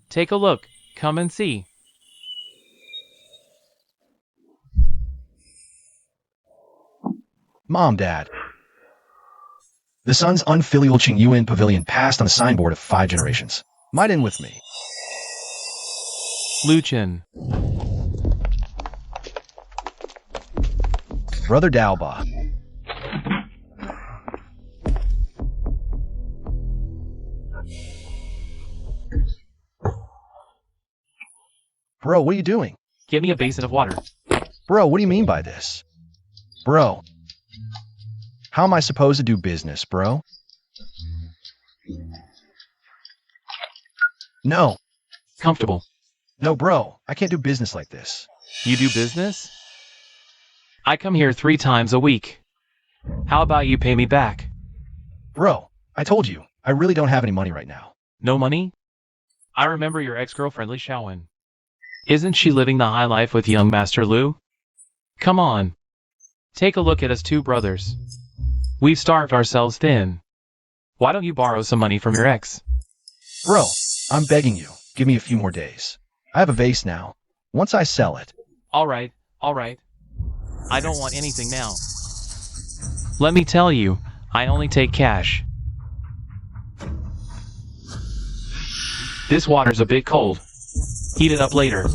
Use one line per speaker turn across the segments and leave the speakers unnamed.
Take a look. Come and see.
Mom, Dad. The son's unfilial Qingyuan Pavilion passed on the signboard of 5 generations. Might end with me.
Luchin.
Brother Daoba. Bro, what are you doing?
Give me a basin of water.
Bro, what do you mean by this? Bro. How am I supposed to do business, bro? No.
Comfortable.
No, bro. I can't do business like this.
You do business? I come here 3 times a week. How about you pay me back?
Bro, I told you, I really don't have any money right now.
No money? I remember your ex-girlfriend Li Shaowen. Isn't she living the high life with young Master Lu? Come on. Take a look at us 2 brothers. We've starved ourselves thin. Why don't you borrow some money from your ex?
Bro, I'm begging you, give me a few more days. I have a vase now. Once I sell it.
Alright. I don't want anything now. Let me tell you, I only take cash. This water's a bit cold. Heat it up later.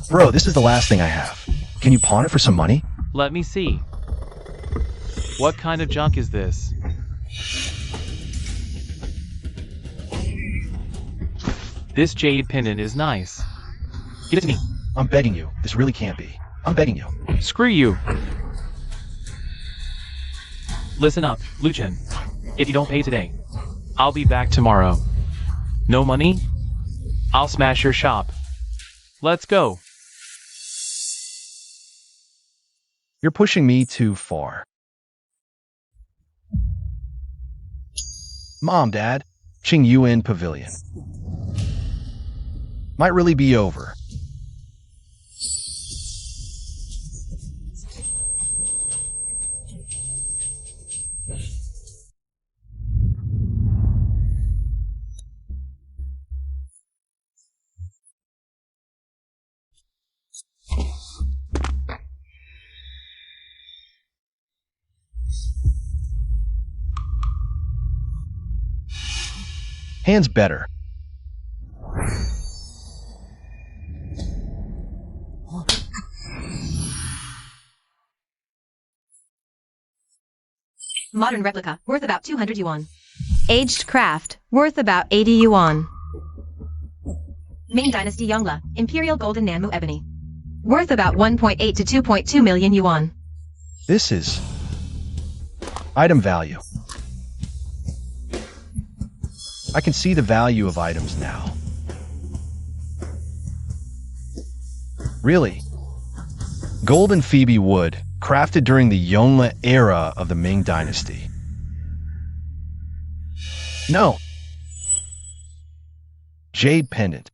Bro, this is the last thing I have. Can you pawn it for some money?
Let me see. What kind of junk is this? This jade pendant is nice. Give it to me.
I'm begging you. This really can't be. I'm begging you.
Screw you. Listen up, Luchin. If you don't pay today, I'll be back tomorrow. No money? I'll smash your shop. Let's go.
You're pushing me too far. Mom, Dad, Qingyuan Pavilion. Might really be over. Hands better.
Modern replica, worth about 200 yuan. Aged craft, worth about 80 yuan. Ming Dynasty Yongla, Imperial Golden Nanmu Ebony. Worth about 1.8 to 2.2 million yuan.
This is item value. I can see the value of items now. Really? Golden Phoebe wood, crafted during the Yongla era of the Ming Dynasty. No. Jade pendant.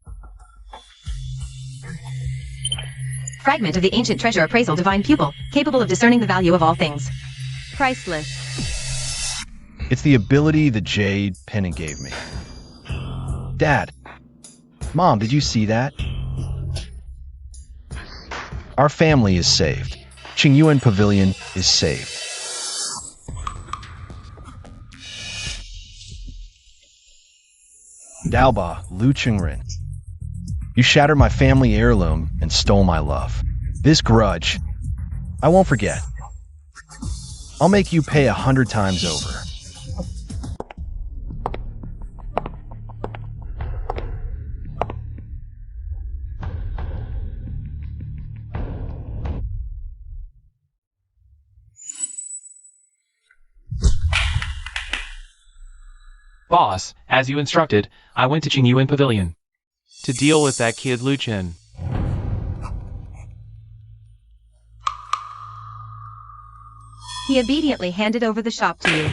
Fragment of the ancient treasure appraisal divine pupil, capable of discerning the value of all things. Priceless.
It's the ability the jade pendant gave me. Dad. Mom, did you see that? Our family is saved. Qingyuan Pavilion is saved. Daoba, Lu Qingren. You shattered my family heirloom and stole my love. This grudge, I won't forget. I'll make you pay 100 times over.
Boss, as you instructed, I went to Qingyuan Pavilion to deal with that kid Luchin.
He obediently handed over the shop to you.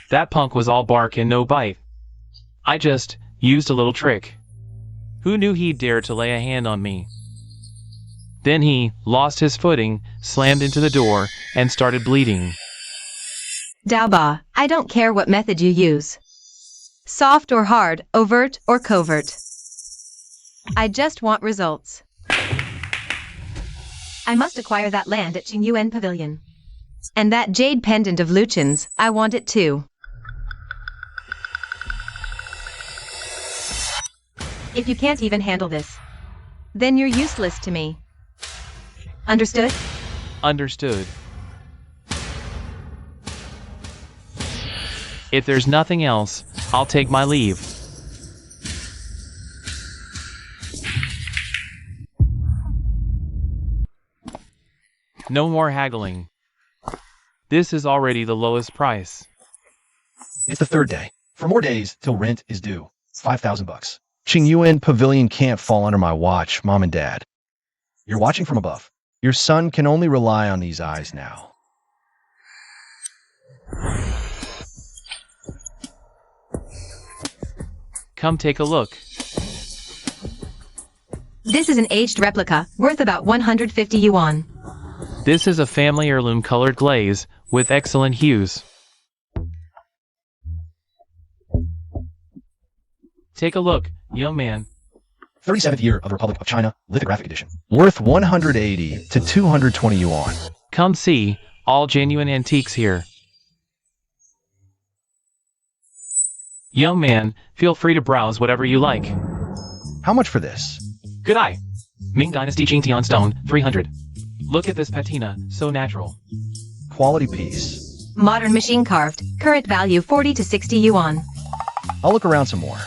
That punk was all bark and no bite. I just used a little trick. Who knew he'd dare to lay a hand on me? Then he lost his footing, slammed into the door, and started bleeding.
Daoba, I don't care what method you use. Soft or hard, overt or covert. I just want results. I must acquire that land at Qingyuan Pavilion. And that jade pendant of Luchin's, I want it too. If you can't even handle this, then you're useless to me. Understood?
Understood. If there's nothing else, I'll take my leave. No more haggling. This is already the lowest price.
It's the third day. For more days till rent is due. $5,000. Qingyuan Pavilion can't fall under my watch, Mom and Dad. You're watching from above. Your son can only rely on these eyes now.
Come take a look.
This is an aged replica, worth about 150 yuan.
This is a family heirloom colored glaze, with excellent hues. Take a look, young man.
37th year of the Republic of China, lithographic edition. Worth 180 to 220 yuan.
Come see, all genuine antiques here. Young man, feel free to browse whatever you like.
How much for this?
Good eye. Ming Dynasty Qingtian stone, 300. Look at this patina, so natural.
Quality piece.
Modern machine carved, current value 40 to 60 yuan.
I'll look around some more.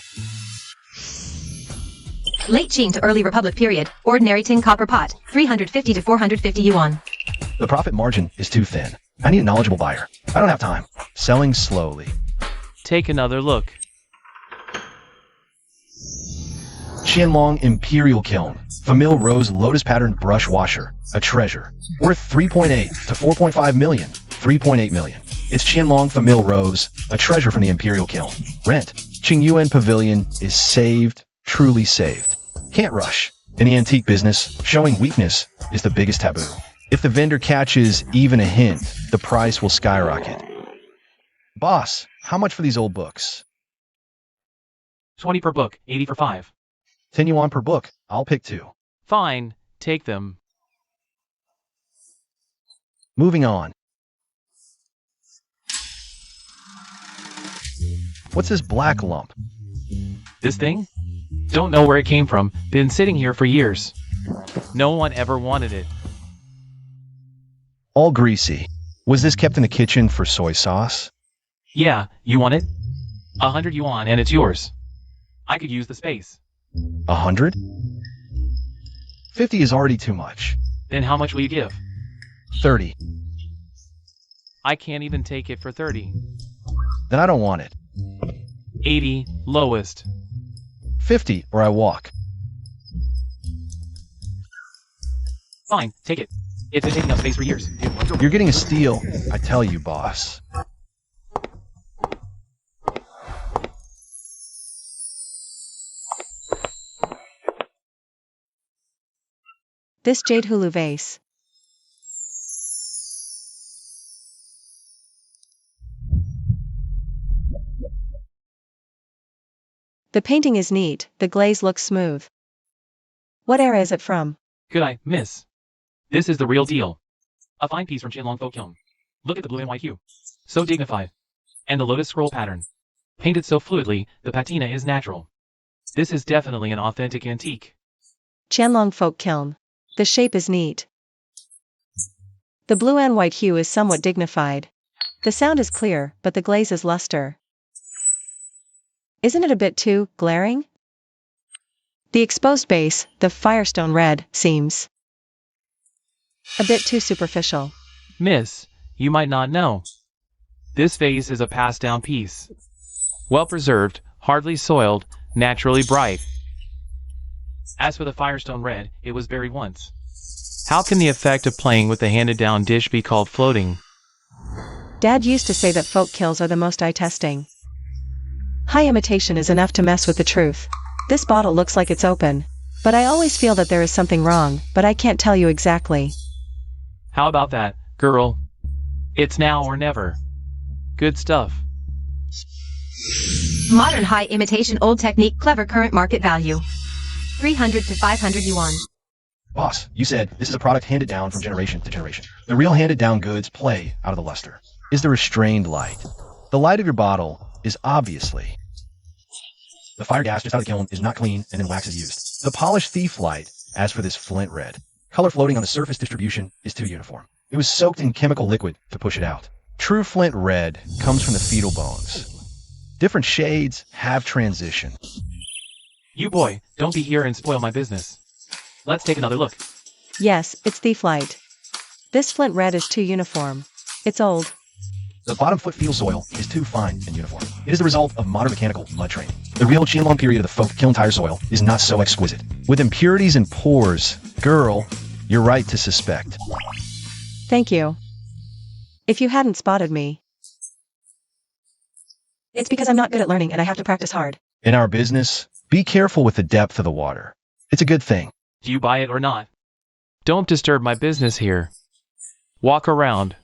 Late Qing to early Republic period, ordinary tin copper pot, 350 to 450 yuan.
The profit margin is too thin. I need a knowledgeable buyer. I don't have time. Selling slowly.
Take another look.
Qianlong Imperial Kiln. Famille Rose Lotus Pattern Brush Washer. A treasure. Worth 3.8 to 4.5 million. 3.8 million. It's Qianlong Famille Rose. A treasure from the Imperial Kiln. Rent. Qingyuan Pavilion is saved. Truly saved. Can't rush. In the antique business, showing weakness is the biggest taboo. If the vendor catches even a hint, the price will skyrocket. Boss, how much for these old books?
20 per book, 80 for 5.
10 yuan per book. I'll pick 2.
Fine, take them.
Moving on. What's this black lump?
This thing? Don't know where it came from, been sitting here for years. No one ever wanted it.
All greasy. Was this kept in the kitchen for soy sauce?
Yeah, you want it? 100 yuan and it's yours. I could use the space.
100? 50 is already too much.
Then how much will you give?
30.
I can't even take it for 30.
Then I don't want it.
80, lowest.
50 or I walk.
Fine, take it. It's been taking up space for years.
You're getting a steal, I tell you, boss.
This jade hulu vase. The painting is neat, the glaze looks smooth. What era is it from?
Good eye, miss. This is the real deal. A fine piece from Qianlong Folk Kiln. Look at the blue and white hue. So dignified. And the lotus scroll pattern. Painted so fluidly, the patina is natural. This is definitely an authentic antique.
Qianlong Folk Kiln. The shape is neat. The blue and white hue is somewhat dignified. The sound is clear, but the glaze is luster. Isn't it a bit too glaring? The exposed base, the firestone red, seems a bit too superficial.
Miss, you might not know. This vase is a passed-down piece. Well-preserved, hardly soiled, naturally bright. As for the firestone red, it was buried once. How can the effect of playing with the handed-down dish be called floating?
Dad used to say that folk kills are the most eye-testing. High imitation is enough to mess with the truth. This bottle looks like it's open, but I always feel that there is something wrong, but I can't tell you exactly.
How about that, girl? It's now or never. Good stuff.
Modern high imitation, old technique, clever current market value. 300 to 500 yuan.
Boss, you said this is a product handed down from generation to generation. The real handed down goods play out of the luster. Is the restrained light. The light of your bottle is obviously. The fire gas just out of the kiln is not clean and then wax is used. The polished thief light, as for this flint red, color floating on the surface distribution is too uniform. It was soaked in chemical liquid to push it out. True flint red comes from the fetal bones. Different shades have transition.
You boy, don't be here and spoil my business. Let's take another look.
Yes, it's thief light. This flint red is too uniform. It's old.
The bottom foot feel soil is too fine and uniform. It is the result of modern mechanical mud training. The real Qingyuan period of the folk kiln tire soil is not so exquisite. With impurities and pores, girl, you're right to suspect.
Thank you. If you hadn't spotted me. It's because I'm not good at learning and I have to practice hard.
In our business, be careful with the depth of the water. It's a good thing.
Do you buy it or not? Don't disturb my business here. Walk around.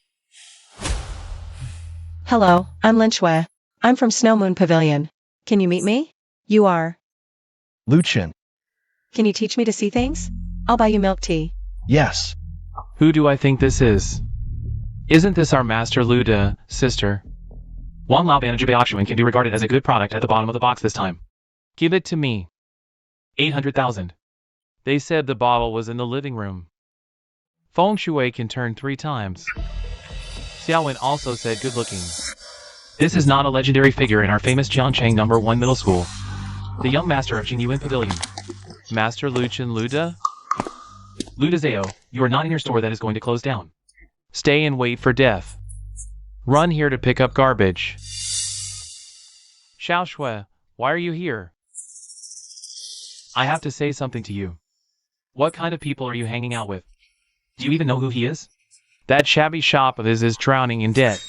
Hello, I'm Lin Shui. I'm from Snow Moon Pavilion. Can you meet me? You are.
Luchin.
Can you teach me to see things? I'll buy you milk tea.
Yes.
Who do I think this is? Isn't this our master Luda, sister? Wang Lao Ban Jibaoxuan can be regarded as a good product at the bottom of the box this time. Give it to me. 800,000. They said the bottle was in the living room. Feng Shui can turn 3 times. Xiaowen also said good looking. This is not a legendary figure in our famous Jiangcheng No. 1 middle school. The young master of Qingyuan Pavilion. Master Luchin Luda? Luda Zhao, you are not in your store that is going to close down. Stay and wait for death. Run here to pick up garbage. Xiao Shui, why are you here? I have to say something to you. What kind of people are you hanging out with? Do you even know who he is? That shabby shop of his is drowning in debt.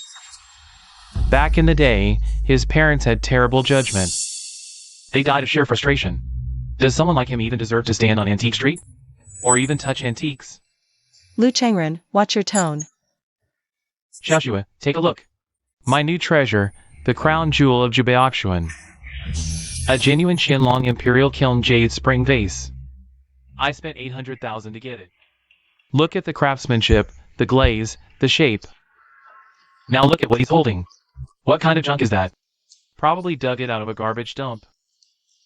Back in the day, his parents had terrible judgment. They died of sheer frustration. Does someone like him even deserve to stand on Antique Street? Or even touch antiques?
Lu Changren, watch your tone.
Xiaoxue, take a look. My new treasure, the crown jewel of Jibaoxuan. A genuine Qianlong Imperial Kiln Jade Spring Vase. I spent 800,000 to get it. Look at the craftsmanship, the glaze, the shape. Now look at what he's holding. What kind of junk is that? Probably dug it out of a garbage dump.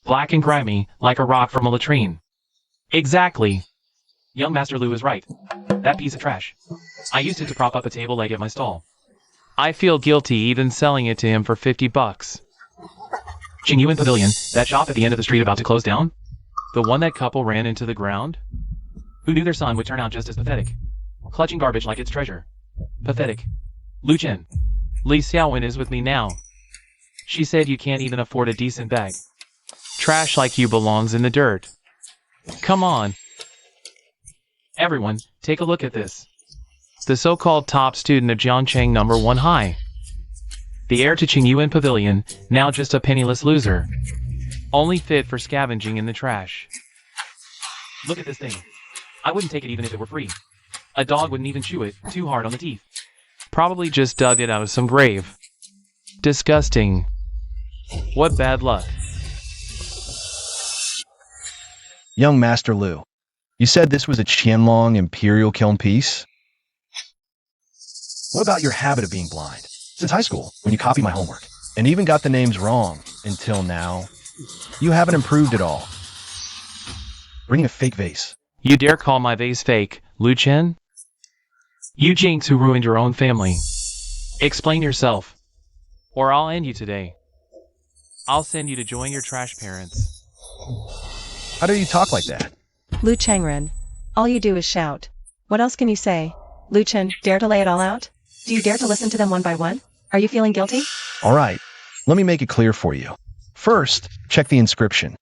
Black and grimy, like a rock from a latrine. Exactly. Young Master Lu is right. That piece of trash. I used it to prop up a table leg at my stall. I feel guilty even selling it to him for 50 bucks. Qingyuan Pavilion, that shop at the end of the street about to close down? The one that couple ran into the ground? Who knew their son would turn out just as pathetic? Clutching garbage like it's treasure. Pathetic. Lu Chen. Li Xiaowen is with me now. She said you can't even afford a decent bag. Trash like you belongs in the dirt. Come on. Everyone, take a look at this. The so-called top student of Jiangcheng No. 1 High. The heir to Qingyuan Pavilion, now just a penniless loser. Only fit for scavenging in the trash. Look at this thing. I wouldn't take it even if it were free. A dog wouldn't even chew it, too hard on the teeth. Probably just dug it out of some grave. Disgusting. What bad luck.
Young Master Lu, you said this was a Qianlong Imperial Kiln piece? What about your habit of being blind? Since high school, when you copied my homework, and even got the names wrong, until now, you haven't improved at all. Bringing a fake vase.
You dare call my vase fake, Lu Chen? You jinx who ruined your own family. Explain yourself, or I'll end you today. I'll send you to join your trash parents.
How do you talk like that?
Lu Changren. All you do is shout. What else can you say? Lu Chen, dare to lay it all out? Do you dare to listen to them one by one? Are you feeling guilty?
All right, let me make it clear for you. First, check the inscription.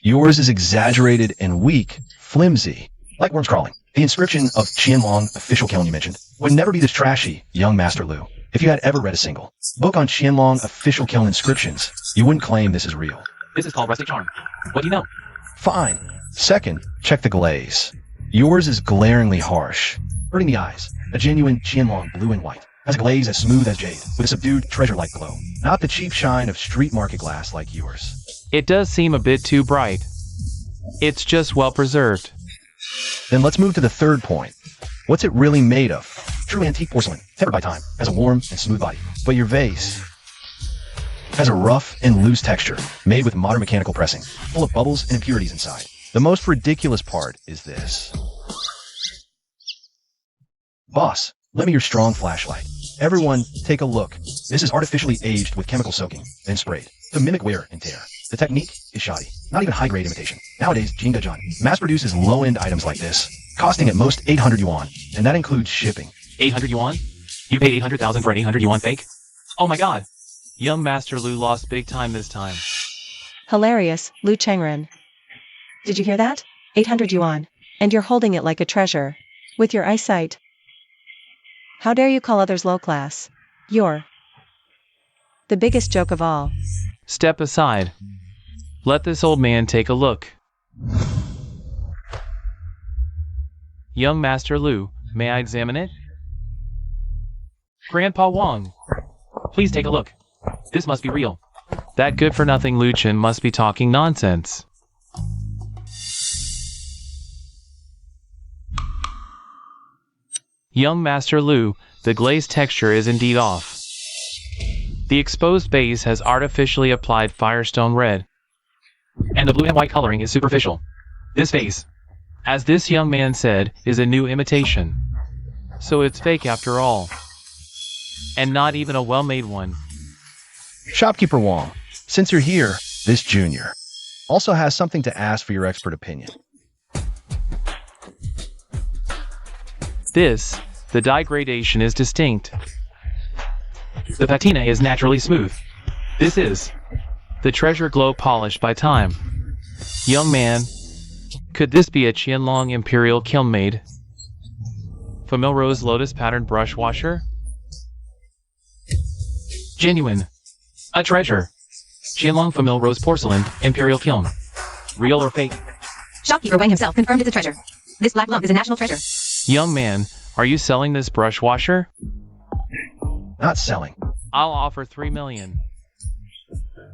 Yours is exaggerated and weak, flimsy, like worms crawling. The inscription of Qianlong official kiln you mentioned would never be this trashy, young Master Lu. If you had ever read a single book on Qianlong official kiln inscriptions, you wouldn't claim this is real.
This is called rustic charm. What do you know?
Fine. Second, check the glaze. Yours is glaringly harsh, hurting the eyes. A genuine Qianlong blue and white has a glaze as smooth as jade, with a subdued treasure-like glow. Not the cheap shine of street market glass like yours.
It does seem a bit too bright. It's just well preserved.
Then let's move to the third point. What's it really made of? True antique porcelain, tempered by time, has a warm and smooth body. But your vase has a rough and loose texture, made with modern mechanical pressing, full of bubbles and impurities inside. The most ridiculous part is this. Boss, lend me your strong flashlight. Everyone, take a look. This is artificially aged with chemical soaking, then sprayed, to mimic wear and tear. The technique is shoddy, not even high-grade imitation. Nowadays, Qingyuan mass-produces low-end items like this, costing at most 800 yuan, and that includes shipping.
800 yuan? You paid 800,000 for an 800 yuan fake? Oh my god. Young Master Lu lost big time this time.
Hilarious, Lu Chengren. Did you hear that? 800 yuan. And you're holding it like a treasure. With your eyesight. How dare you call others low class? You're the biggest joke of all.
Step aside. Let this old man take a look. Young Master Lu, may I examine it? Grandpa Wang, please take a look. This must be real. That good-for-nothing Luchin must be talking nonsense. Young Master Lu, the glaze texture is indeed off. The exposed base has artificially applied Firestone red, and the blue and white coloring is superficial. This vase, as this young man said, is a new imitation. So it's fake after all. And not even a well-made one.
Shopkeeper Wong, since you're here, this junior also has something to ask for your expert opinion.
The dye gradation is distinct. The patina is naturally smooth. This is the treasure glow polished by time. Young man, could this be a Qianlong Imperial kiln made? Famille Rose Lotus patterned brush washer? Genuine. A treasure. Qianlong Famille Rose porcelain, Imperial kiln. Real or fake?
Shopkeeper Wang himself confirmed it's a treasure. This black lump is a national treasure.
Young man, are you selling this brush washer?
Not selling.
I'll offer 3 million.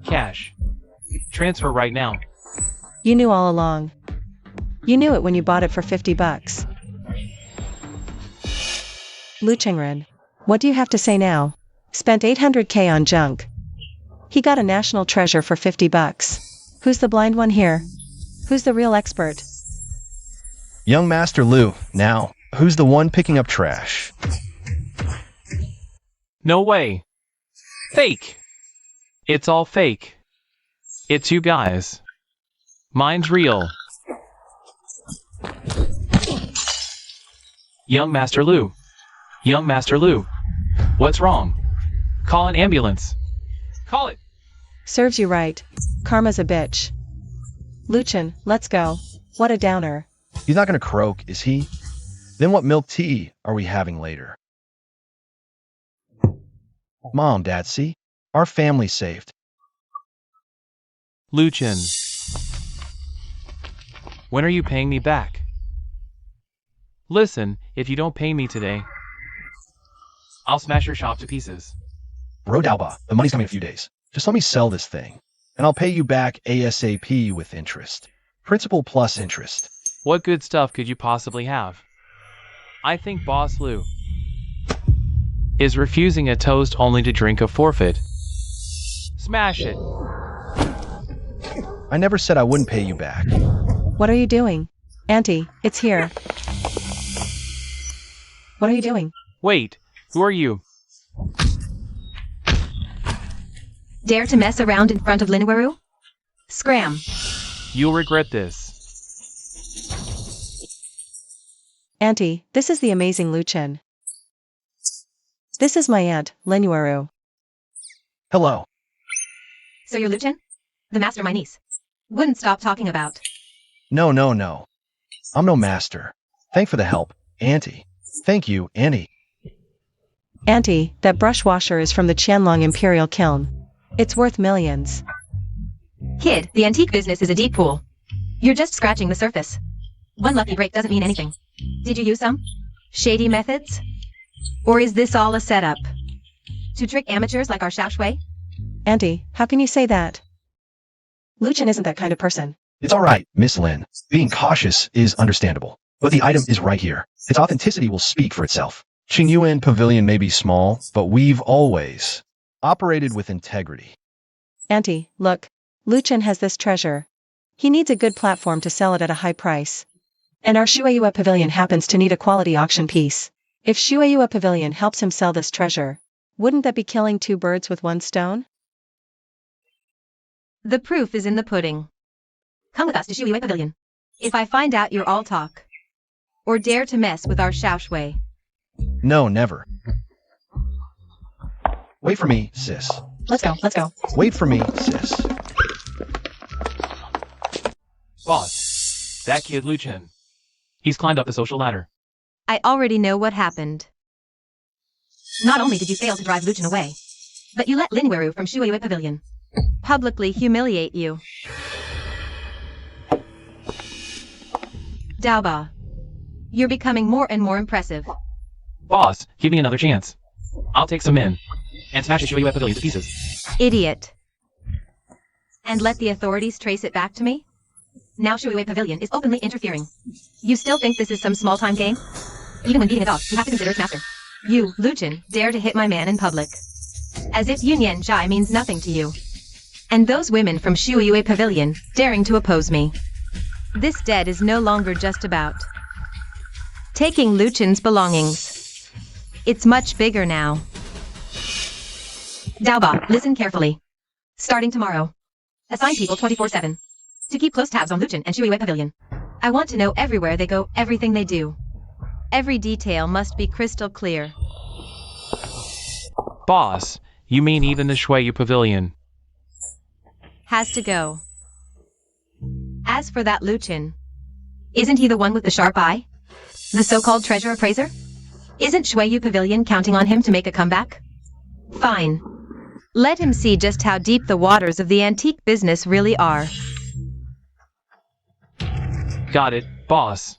Cash. Transfer right now.
You knew all along. You knew it when you bought it for 50 bucks. Lu Chengren, what do you have to say now? Spent 800k on junk. He got a national treasure for 50 bucks. Who's the blind one here? Who's the real expert?
Young Master Lu, now, who's the one picking up trash?
No way. Fake. It's all fake. It's you guys. Mine's real. Young Master Lu. Young Master Lu. What's wrong? Call an ambulance. Call it.
Serves you right. Karma's a bitch. Luchin, let's go. What a downer.
He's not gonna croak, is he? Then what milk tea are we having later? Mom, Dad, see? Our family's saved.
Luchin. When are you paying me back? Listen, if you don't pay me today, I'll smash your shop to pieces.
Bro Dalba, the money's coming in a few days. Just let me sell this thing, and I'll pay you back ASAP with interest. Principal plus interest.
What good stuff could you possibly have? I think Boss Lu is refusing a toast only to drink a forfeit. Smash it.
I never said I wouldn't pay you back.
What are you doing? Auntie, it's here. What are you doing?
Wait, who are you?
Dare to mess around in front of Linwaru? Scram.
You'll regret this.
Auntie, this is the amazing Luchin. This is my aunt, Linwaru.
Hello.
So you're Luchin? The master my niece wouldn't stop talking about.
No. I'm no master. Thank for the help, Auntie. Thank you, Auntie.
Auntie, that brush washer is from the Qianlong Imperial Kiln. It's worth millions.
Kid, the antique business is a deep pool. You're just scratching the surface. One lucky break doesn't mean anything. Did you use some shady methods? Or is this all a setup? To trick amateurs like our Xiao Shui?
Auntie, how can you say that? Luchin isn't that kind of person.
It's all right, Miss Lin. Being cautious is understandable. But the item is right here. Its authenticity will speak for itself. Qingyuan Pavilion may be small, but we've always operated with integrity.
Auntie, look. Luchin has this treasure. He needs a good platform to sell it at a high price. And our Shueyue Pavilion happens to need a quality auction piece. If Shueyue Pavilion helps him sell this treasure, wouldn't that be killing two birds with one stone?
The proof is in the pudding. Come with us to Shueyue Pavilion. If I find out you're all talk, or dare to mess with our Xiaoshui.
No, never. Wait for me, sis.
Let's go.
Wait for me, sis.
Boss, that kid Luchin. He's climbed up the social ladder.
I already know what happened. Not only did you fail to drive Luchin away, but you let Lin Weru from Shueyue Pavilion publicly humiliate you. Daoba, you're becoming more and more impressive.
Boss, give me another chance. I'll take some in and smash the Shueyue Pavilion to pieces.
Idiot. And let the authorities trace it back to me? Now Shueyue Pavilion is openly interfering. You still think this is some small-time game? Even when beating a dog, you have to consider its master. You, Luchin, dare to hit my man in public. As if Yunyan Zhai means nothing to you. And those women from Shueyue Pavilion, daring to oppose me. This debt is no longer just about taking Luchin's belongings. It's much bigger now. Daoba, listen carefully. Starting tomorrow, assign people 24/7 to keep close tabs on Luchin and Shueyue Pavilion. I want to know everywhere they go, everything they do. Every detail must be crystal clear.
Boss, you mean even the Shueyue Pavilion?
Has to go. As for that Luchin, isn't he the one with the sharp eye? The so-called treasure appraiser? Isn't Shueyue Pavilion counting on him to make a comeback? Fine. Let him see just how deep the waters of the antique business really are.
Got it, boss.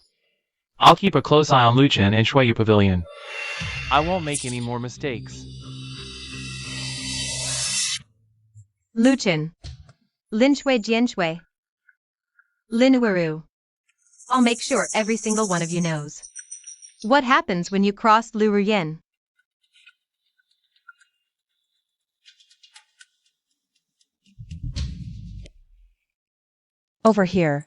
I'll keep a close eye on Luchin and Shueyue Pavilion. I won't make any more mistakes.
Luchin. Lin Shui Jian Shui. Lin Weru. I'll make sure every single one of you knows what happens when you cross Lu Ruyen.
Over here.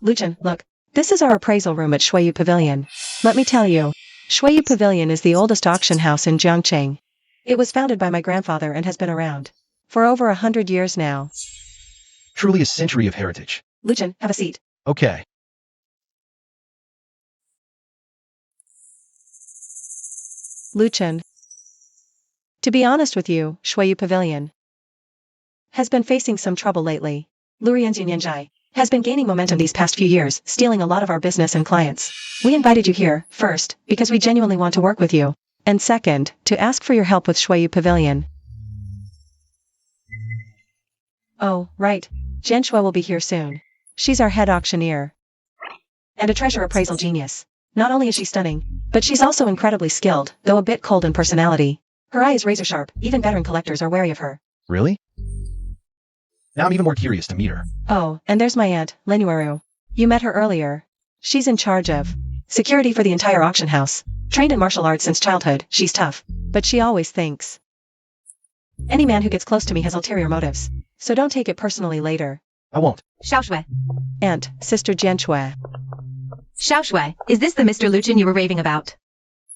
Luchin, look. This is our appraisal room at Shueyue Pavilion. Let me tell you, Shueyue Pavilion is the oldest auction house in Jiangcheng. It was founded by my grandfather and has been around for over 100 years now.
Truly a century of heritage.
Luchin, have a seat.
Okay.
Luchin. To be honest with you, Shueyue Pavilion has been facing some trouble lately. Lurian's Yunyanzhai has been gaining momentum these past few years, stealing a lot of our business and clients. We invited you here, first, because we genuinely want to work with you, and second, to ask for your help with Shueyue Pavilion. Oh, right. Jian Shui will be here soon. She's our head auctioneer. And a treasure appraisal genius. Not only is she stunning, but she's also incredibly skilled, though a bit cold in personality. Her eye is razor sharp, even veteran collectors are wary of her.
Really? Now I'm even more curious to meet her.
Oh, and there's my aunt, Lin Weru. You met her earlier. She's in charge of security for the entire auction house. Trained in martial arts since childhood, she's tough. But she always thinks any man who gets close to me has ulterior motives. So don't take it personally later.
I won't.
Xiaoshui.
Aunt, Sister Jian Shui.
Xiaoshui, is this the Mr. Luchin you were raving about?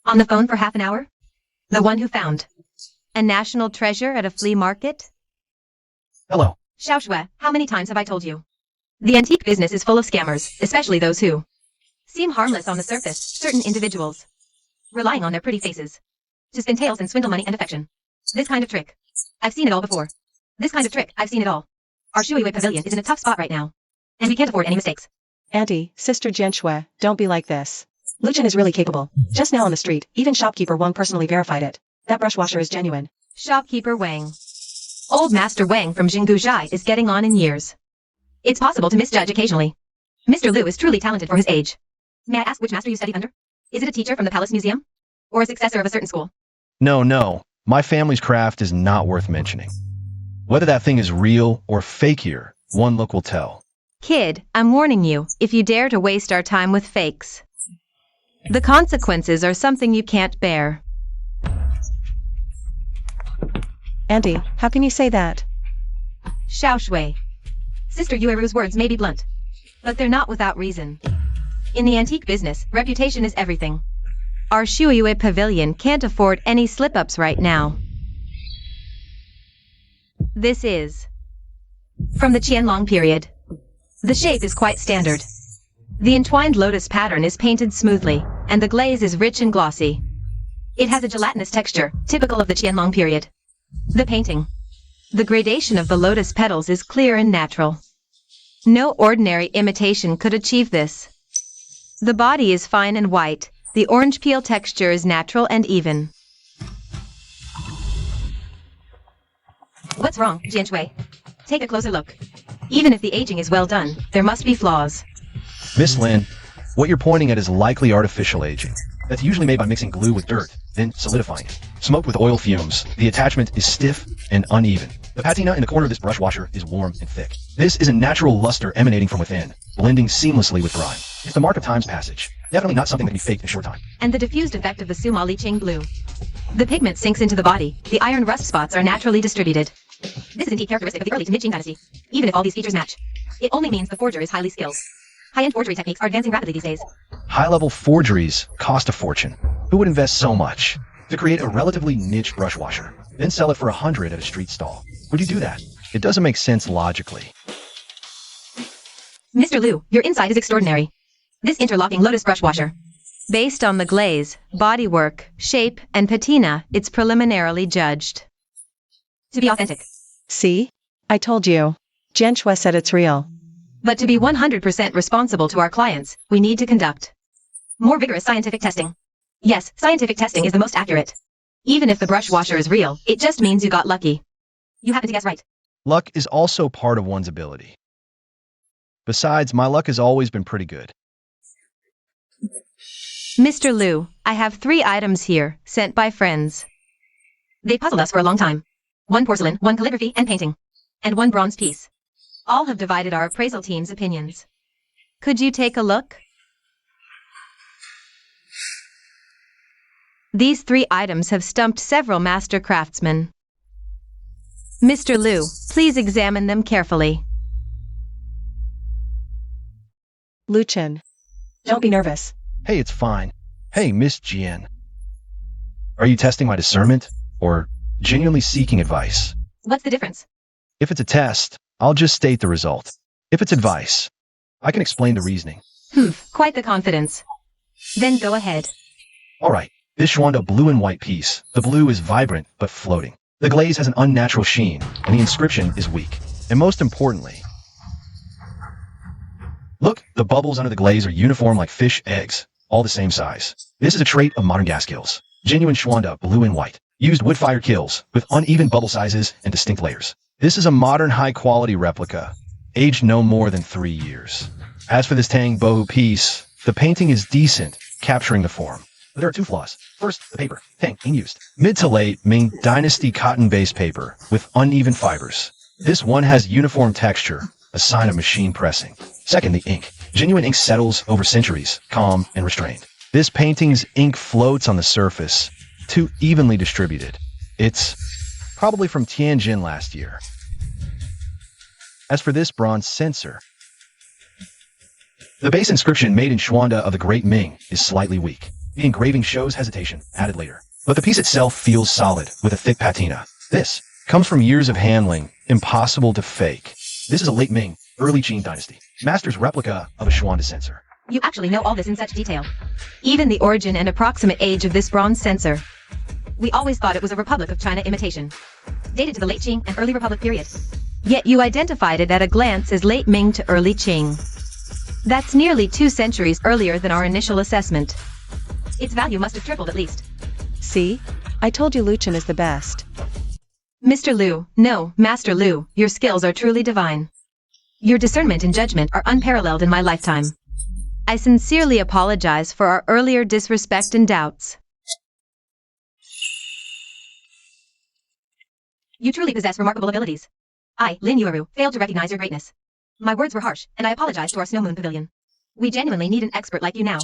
On the phone for half an hour? The one who found a national treasure at a flea market?
Hello.
Xiaoshui, how many times have I told you? The antique business is full of scammers, especially those who seem harmless on the surface, certain individuals relying on their pretty faces to spin tales and swindle money and affection. This kind of trick. I've seen it all before. This kind of trick, I've seen it all. Our Shueyue Pavilion is in a tough spot right now, and we can't afford any mistakes.
Auntie, Sister Jian Shui, don't be like this. Luchin is really capable. Just now on the street, even shopkeeper Wang personally verified it. That brush washer is genuine.
Shopkeeper Wang. Old Master Wang from Jinggu Zhai is getting on in years. It's possible to misjudge occasionally. Mr. Liu is truly talented for his age. May I ask which master you studied under? Is it a teacher from the Palace Museum? Or a successor of a certain school?
No. My family's craft is not worth mentioning. Whether that thing is real or fake here, one look will tell.
Kid, I'm warning you, if you dare to waste our time with fakes. The consequences are something you can't bear.
Auntie, how can you say that?
Xiao Shui. Sister Yueru's words may be blunt, but they're not without reason. In the antique business, reputation is everything. Our Qingyuan Pavilion can't afford any slip-ups right now. This is from the Qianlong period. The shape is quite standard. The entwined lotus pattern is painted smoothly, and the glaze is rich and glossy. It has a gelatinous texture, typical of the Qianlong period. The painting. The gradation of the lotus petals is clear and natural. No ordinary imitation could achieve this. The body is fine and white, the orange peel texture is natural and even. What's wrong, Jianshui? Take a closer look. Even if the aging is well done, there must be flaws.
Miss Lin, what you're pointing at is likely artificial aging. That's usually made by mixing glue with dirt, then solidifying it. Smoked with oil fumes, the attachment is stiff and uneven. The patina in the corner of this brush washer is warm and thick. This is a natural luster emanating from within, blending seamlessly with grime. It's the mark of time's passage. Definitely not something that can be faked in a short time.
And the diffused effect of the Suma Liqing blue. The pigment sinks into the body, the iron rust spots are naturally distributed. This is indeed characteristic of the early to mid-Qing dynasty. Even if all these features match, it only means the forger is highly skilled. High-end forgery techniques are advancing rapidly these days.
High-level forgeries cost a fortune. Who would invest so much to create a relatively niche brush washer, then sell it for 100 at a street stall? Would you do that? It doesn't make sense logically.
Mr. Liu, your insight is extraordinary. This interlocking lotus brush washer. Based on the glaze, bodywork, shape, and patina, it's preliminarily judged to be authentic.
See? I told you. Jianshui said it's real.
But to be 100% responsible to our clients, we need to conduct more vigorous scientific testing. Yes, scientific testing is the most accurate. Even if the brush washer is real, it just means you got lucky. You happen to guess right.
Luck is also part of one's ability. Besides, my luck has always been pretty good.
Mr. Liu, I have 3 items here, sent by friends. They puzzled us for a long time. 1 porcelain, 1 calligraphy and painting, and 1 bronze piece. All have divided our appraisal team's opinions. Could you take a look? These 3 items have stumped several master craftsmen. Mr. Liu, please examine them carefully.
Luchin. Don't be nervous.
Hey, it's fine. Hey, Miss Jian. Are you testing my discernment, or genuinely seeking advice?
What's the difference?
If it's a test, I'll just state the result. If it's advice, I can explain the reasoning.
Quite the confidence. Then go ahead.
Alright, this Xuanda blue and white piece. The blue is vibrant, but floating. The glaze has an unnatural sheen, and the inscription is weak. And most importantly, look, the bubbles under the glaze are uniform like fish eggs, all the same size. This is a trait of modern gas kilns. Genuine Xuanda blue and white. Used wood-fire kilns, with uneven bubble sizes and distinct layers. This is a modern high-quality replica, aged no more than 3 years. As for this Tang Bohu piece, the painting is decent, capturing the form. But there are 2 flaws. First, the paper. Tang, being used. Mid to late Ming Dynasty cotton-based paper, with uneven fibers. This one has uniform texture, a sign of machine pressing. Second, the ink. Genuine ink settles over centuries, calm and restrained. This painting's ink floats on the surface, too evenly distributed. It's probably from Tianjin last year. As for this bronze censer, the base inscription made in Xuanda of the Great Ming is slightly weak. The engraving shows hesitation, added later. But the piece itself feels solid, with a thick patina. This comes from years of handling, impossible to fake. This is a late Ming, early Qing dynasty, master's replica of a Xuanda censer.
You actually know all this in such detail. Even the origin and approximate age of this bronze censer. We always thought it was a Republic of China imitation, dated to the late Qing and early Republic period. Yet you identified it at a glance as late Ming to early Qing. That's nearly 2 centuries earlier than our initial assessment. Its value must have tripled at least.
See? I told you Luchin is the best.
Mr. Liu, no, Master Liu, your skills are truly divine. Your discernment and judgment are unparalleled in my lifetime. I sincerely apologize for our earlier disrespect and doubts. You truly possess remarkable abilities. I, Lin Yueru, failed to recognize your greatness. My words were harsh, and I apologize to our Snow Moon Pavilion. We genuinely need an expert like you now.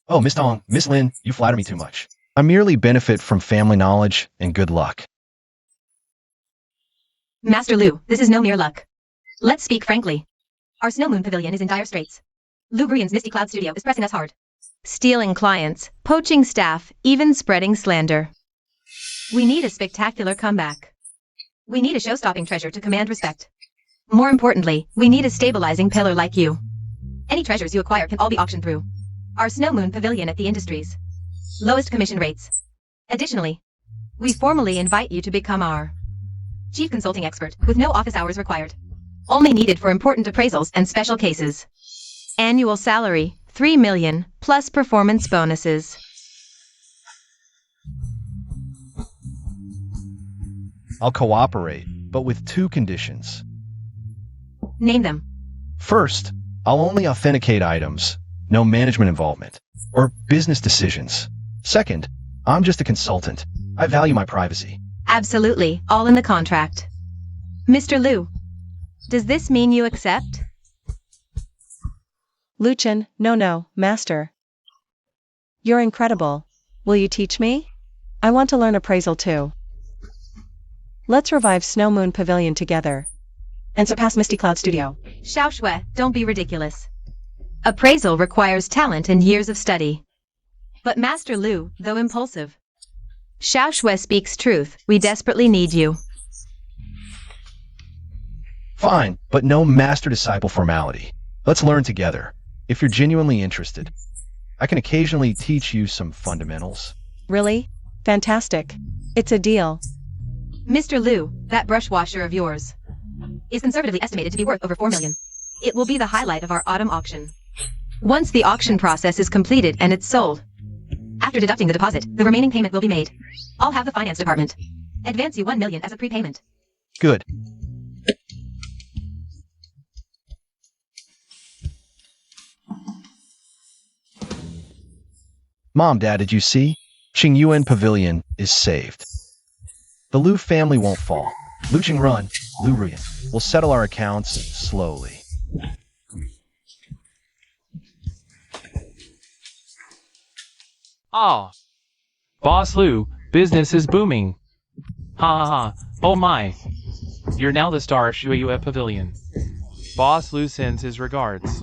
Oh, Miss Tong, Miss Lin, you flatter me too much. I merely benefit from family knowledge and good luck.
Master Lu, this is no mere luck. Let's speak frankly. Our Snow Moon Pavilion is in dire straits. Lu Brian's Misty Cloud Studio is pressing us hard. Stealing clients, poaching staff, even spreading slander. We need a spectacular comeback. We need a show-stopping treasure to command respect. More importantly, we need a stabilizing pillar like you. Any treasures you acquire can all be auctioned through our Snow Moon Pavilion at the Industries. Lowest commission rates. Additionally, we formally invite you to become our chief consulting expert with no office hours required. Only needed for important appraisals and special cases. Annual salary, 3 million, plus performance bonuses.
I'll cooperate, but with 2 conditions.
Name them.
First, I'll only authenticate items, no management involvement, or business decisions. Second, I'm just a consultant. I value my privacy.
Absolutely, all in the contract. Mr. Lu, does this mean you accept?
Luchin, no, master. You're incredible. Will you teach me? I want to learn appraisal too. Let's revive Snow Moon Pavilion together. And surpass Misty Cloud Studio.
Xiao Shui, don't be ridiculous. Appraisal requires talent and years of study. But Master Lu, though impulsive. Xiao Shui speaks truth, we desperately need you.
Fine, but no master-disciple formality. Let's learn together. If you're genuinely interested, I can occasionally teach you some fundamentals.
Really? Fantastic. It's a deal.
Mr. Lu, that brush washer of yours is conservatively estimated to be worth over 4 million. It will be the highlight of our autumn auction. Once the auction process is completed and it's sold, after deducting the deposit, the remaining payment will be made. I'll have the finance department advance you 1 million as a prepayment.
Good. Mom, Dad, did you see? Qingyuan Pavilion is saved. The Lu family won't fall. Lu Qingrun, Lu Ruyan. We'll settle our accounts slowly.
Ah. Boss Lu, business is booming. Ha ha ha. Oh my. You're now the star of Shuiyue Pavilion. Boss Lu sends his regards.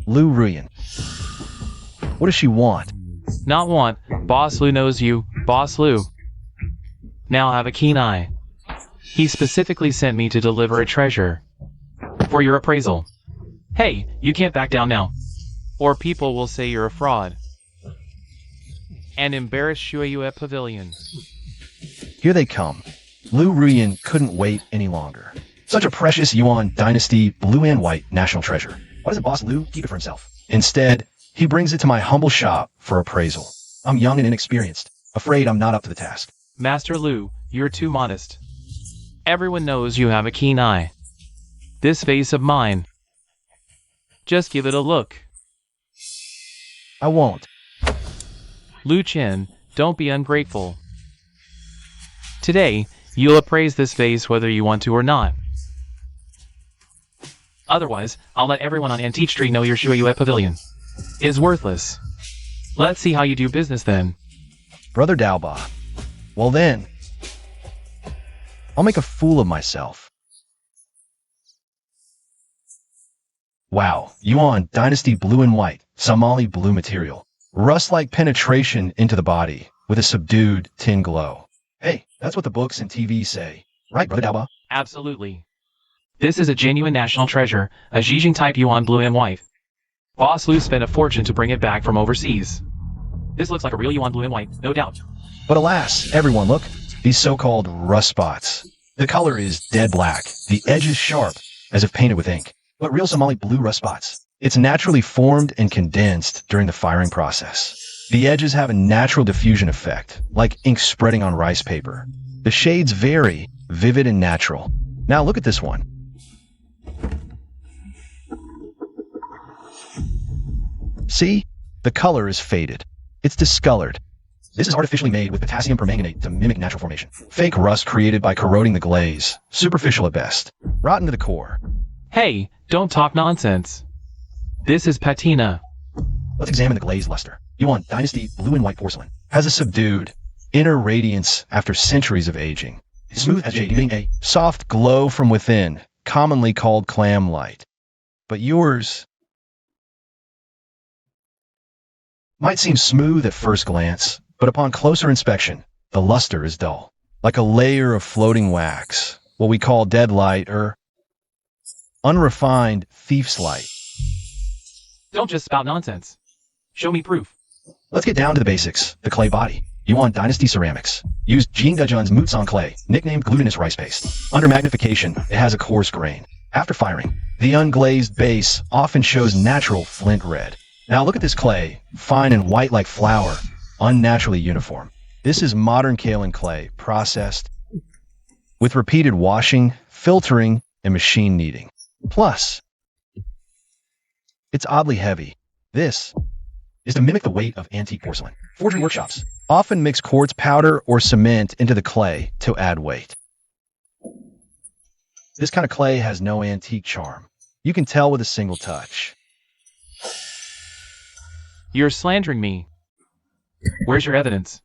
Lu Ruyan. What does she want?
Not want. Boss Lu knows you, Boss Lu. Now have a keen eye. He specifically sent me to deliver a treasure for your appraisal. Hey, you can't back down now, or people will say you're a fraud and embarrass Shuiyue Pavilion.
Here they come. Lu Ruyan couldn't wait any longer. Such a precious Yuan Dynasty blue and white national treasure. Why doesn't Boss Lu keep it for himself? Instead, he brings it to my humble shop for appraisal. I'm young and inexperienced, afraid I'm not up to the task.
Master Lu, you're too modest. Everyone knows you have a keen eye. This vase of mine. Just give it a look.
I won't.
Lu Chen, don't be ungrateful. Today, you'll appraise this vase whether you want to or not. Otherwise, I'll let everyone on Antique Street know your Shuiyue Pavilion is worthless. Let's see how you do business then.
Brother Daoba. Well then, I'll make a fool of myself. Wow, Yuan Dynasty blue and white, Somali blue material. Rust-like penetration into the body with a subdued tin glow. Hey, that's what the books and TV say. Right, Brother Daoba?
Absolutely. This is a genuine national treasure, a Zhejiang type Yuan blue and white. Boss Lu spent a fortune to bring it back from overseas. This looks like a real Yuan blue and white, no doubt.
But alas, everyone, look, these so-called rust spots. The color is dead black, the edge is sharp, as if painted with ink. But real Somali blue rust spots. It's naturally formed and condensed during the firing process. The edges have a natural diffusion effect, like ink spreading on rice paper. The shades vary, vivid and natural. Now look at this one. See? The color is faded. It's discolored. This is artificially made with potassium permanganate to mimic natural formation. Fake rust created by corroding the glaze. Superficial at best. Rotten to the core.
Hey, don't talk nonsense. This is patina.
Let's examine the glaze luster. Yuan Dynasty blue and white porcelain has a subdued inner radiance after centuries of aging. Smooth as jade, giving a soft glow from within, commonly called clam light. But yours might seem smooth at first glance, but upon closer inspection, the luster is dull, like a layer of floating wax, what we call dead light or unrefined thief's light.
Don't just spout nonsense. Show me proof.
Let's get down to the basics. The clay body. Yuan Dynasty ceramics. Used Qingyuan Muzan clay, nicknamed glutinous rice paste. Under magnification, it has a coarse grain. After firing, the unglazed base often shows natural flint red. Now look at this clay, fine and white like flour, unnaturally uniform. This is modern kaolin clay, processed with repeated washing, filtering, and machine kneading. Plus, it's oddly heavy. This is to mimic the weight of antique porcelain. Forgery workshops often mix quartz powder or cement into the clay to add weight. This kind of clay has no antique charm. You can tell with a single touch.
You're slandering me. Where's your evidence?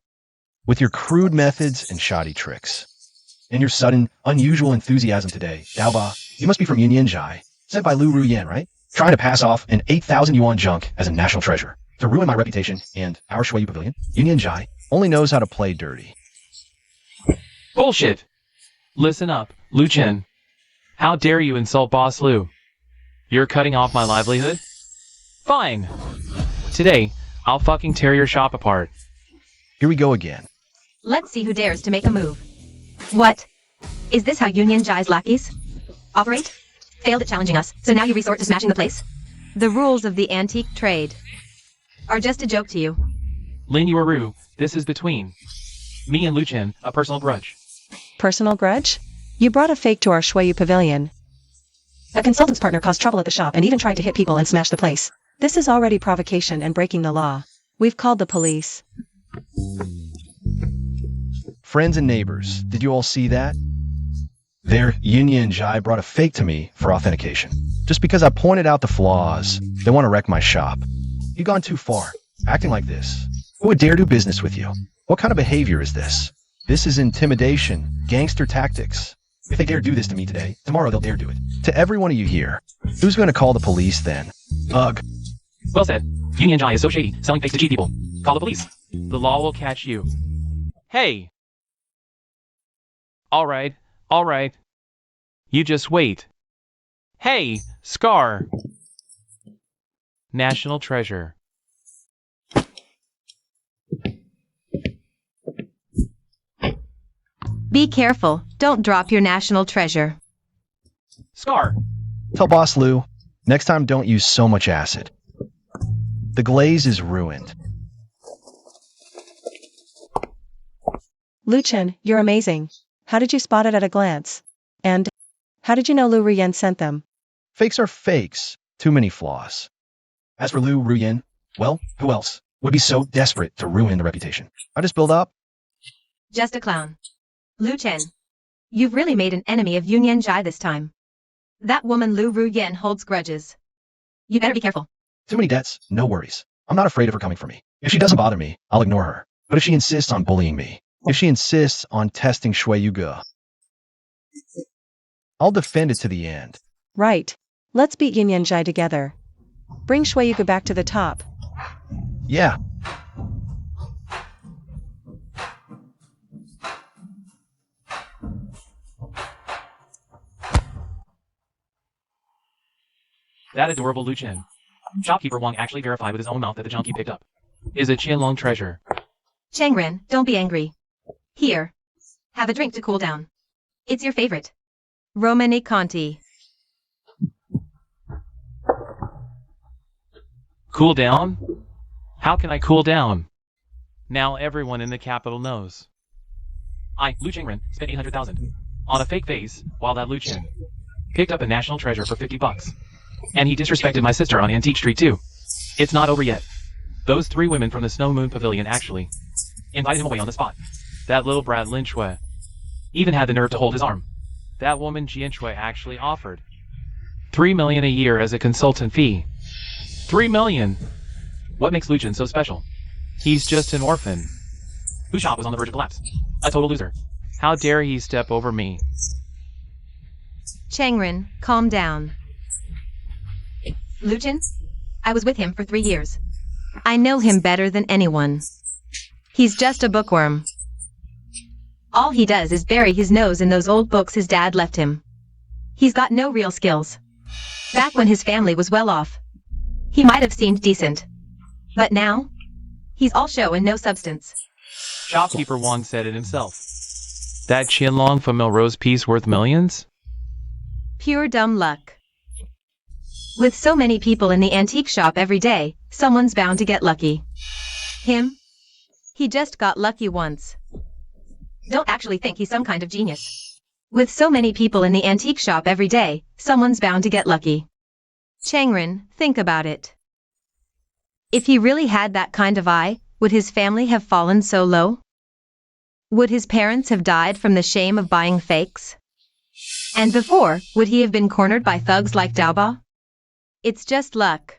With your crude methods and shoddy tricks. And your sudden, unusual enthusiasm today, Daoba, you must be from Yunyan, sent by Lu Ruyan, right? Trying to pass off an 8,000 yuan junk as a national treasure. To ruin my reputation and our Shuiyu Pavilion, Yunyan only knows how to play dirty.
Bullshit! Listen up, Lu Chen. How dare you insult Boss Lu? You're cutting off my livelihood? Fine. Today, I'll fucking tear your shop apart.
Here we go again.
Let's see who dares to make a move. What? Is this how Union Jai's lackeys operate? Failed at challenging us, so now you resort to smashing the place? The rules of the antique trade are just a joke to you.
Lin Yuaru, this is between me and Lu Chen, a personal grudge.
Personal grudge? You brought a fake to our Shuiyu Pavilion. A consultant's partner caused trouble at the shop and even tried to hit people and smash the place. This is already provocation and breaking the law. We've called the police.
Friends and neighbors, did you all see that? Their Union Jai brought a fake to me for authentication. Just because I pointed out the flaws, they want to wreck my shop. You've gone too far, acting like this. Who would dare do business with you? What kind of behavior is this? This is intimidation, gangster tactics. If they dare do this to me today, tomorrow they'll dare do it. To every one of you here, who's going to call the police then? Ugh.
Well said. Union Jai is so shady, selling fakes to cheat people. Call the police. The law will catch you. Hey! Alright. You just wait. Hey, Scar! National treasure.
Be careful, don't drop your national treasure.
Scar!
Tell Boss Lu, next time don't use so much acid. The glaze is ruined.
Lu Chen, you're amazing. How did you spot it at a glance? And how did you know Lu Ruyan sent them?
Fakes are fakes. Too many flaws. As for Lu Ruyan, well, who else would be so desperate to ruin the reputation? I just build up.
Just a clown. Lu Chen, you've really made an enemy of Union Jai this time. That woman Lu Ruyan holds grudges. You better be careful.
Too many debts, no worries. I'm not afraid of her coming for me. If she doesn't bother me, I'll ignore her. But if she insists on bullying me, if she insists on testing Shuiyu Ge, I'll defend it to the end.
Right. Let's beat Union Jai together. Bring Shuiyu back to the top.
Yeah.
That adorable Lu Chen. Shopkeeper Wang actually verified with his own mouth that the junk he picked up is a Qianlong treasure.
Changren, don't be angry. Here. Have a drink to cool down. It's your favorite. Romani Conti.
Cool down? How can I cool down? Now everyone in the capital knows. I, Lu Chengren, spent 800,000 on a fake vase, while that Lu Chen picked up a national treasure for 50 bucks. And he disrespected my sister on Antique Street too. It's not over yet. Those 3 women from the Snow Moon Pavilion actually Invited him away on the spot. That little brat Lin Shui even had the nerve to hold his arm. That woman Jian Shui actually offered 3 million a year as a consultant fee. 3 million! What makes Luchin so special? He's just an orphan whose shop was on the verge of collapse. A total loser. How dare he step over me?
Changren, calm down. Luchin? I was with him for 3 years. I know him better than anyone. He's just a bookworm. All he does is bury his nose in those old books his dad left him. He's got no real skills. Back when his family was well off, he might have seemed decent. But now, he's all show and no substance.
Shopkeeper Wang said it himself. That Qianlong Famil rose piece worth millions?
Pure dumb luck. With so many people in the antique shop every day, someone's bound to get lucky. Him? He just got lucky once. Don't actually think he's some kind of genius. With so many people in the antique shop every day, someone's bound to get lucky. Changren, think about it. If he really had that kind of eye, would his family have fallen so low? Would his parents have died from the shame of buying fakes? And before, would he have been cornered by thugs like Daoba? It's just luck.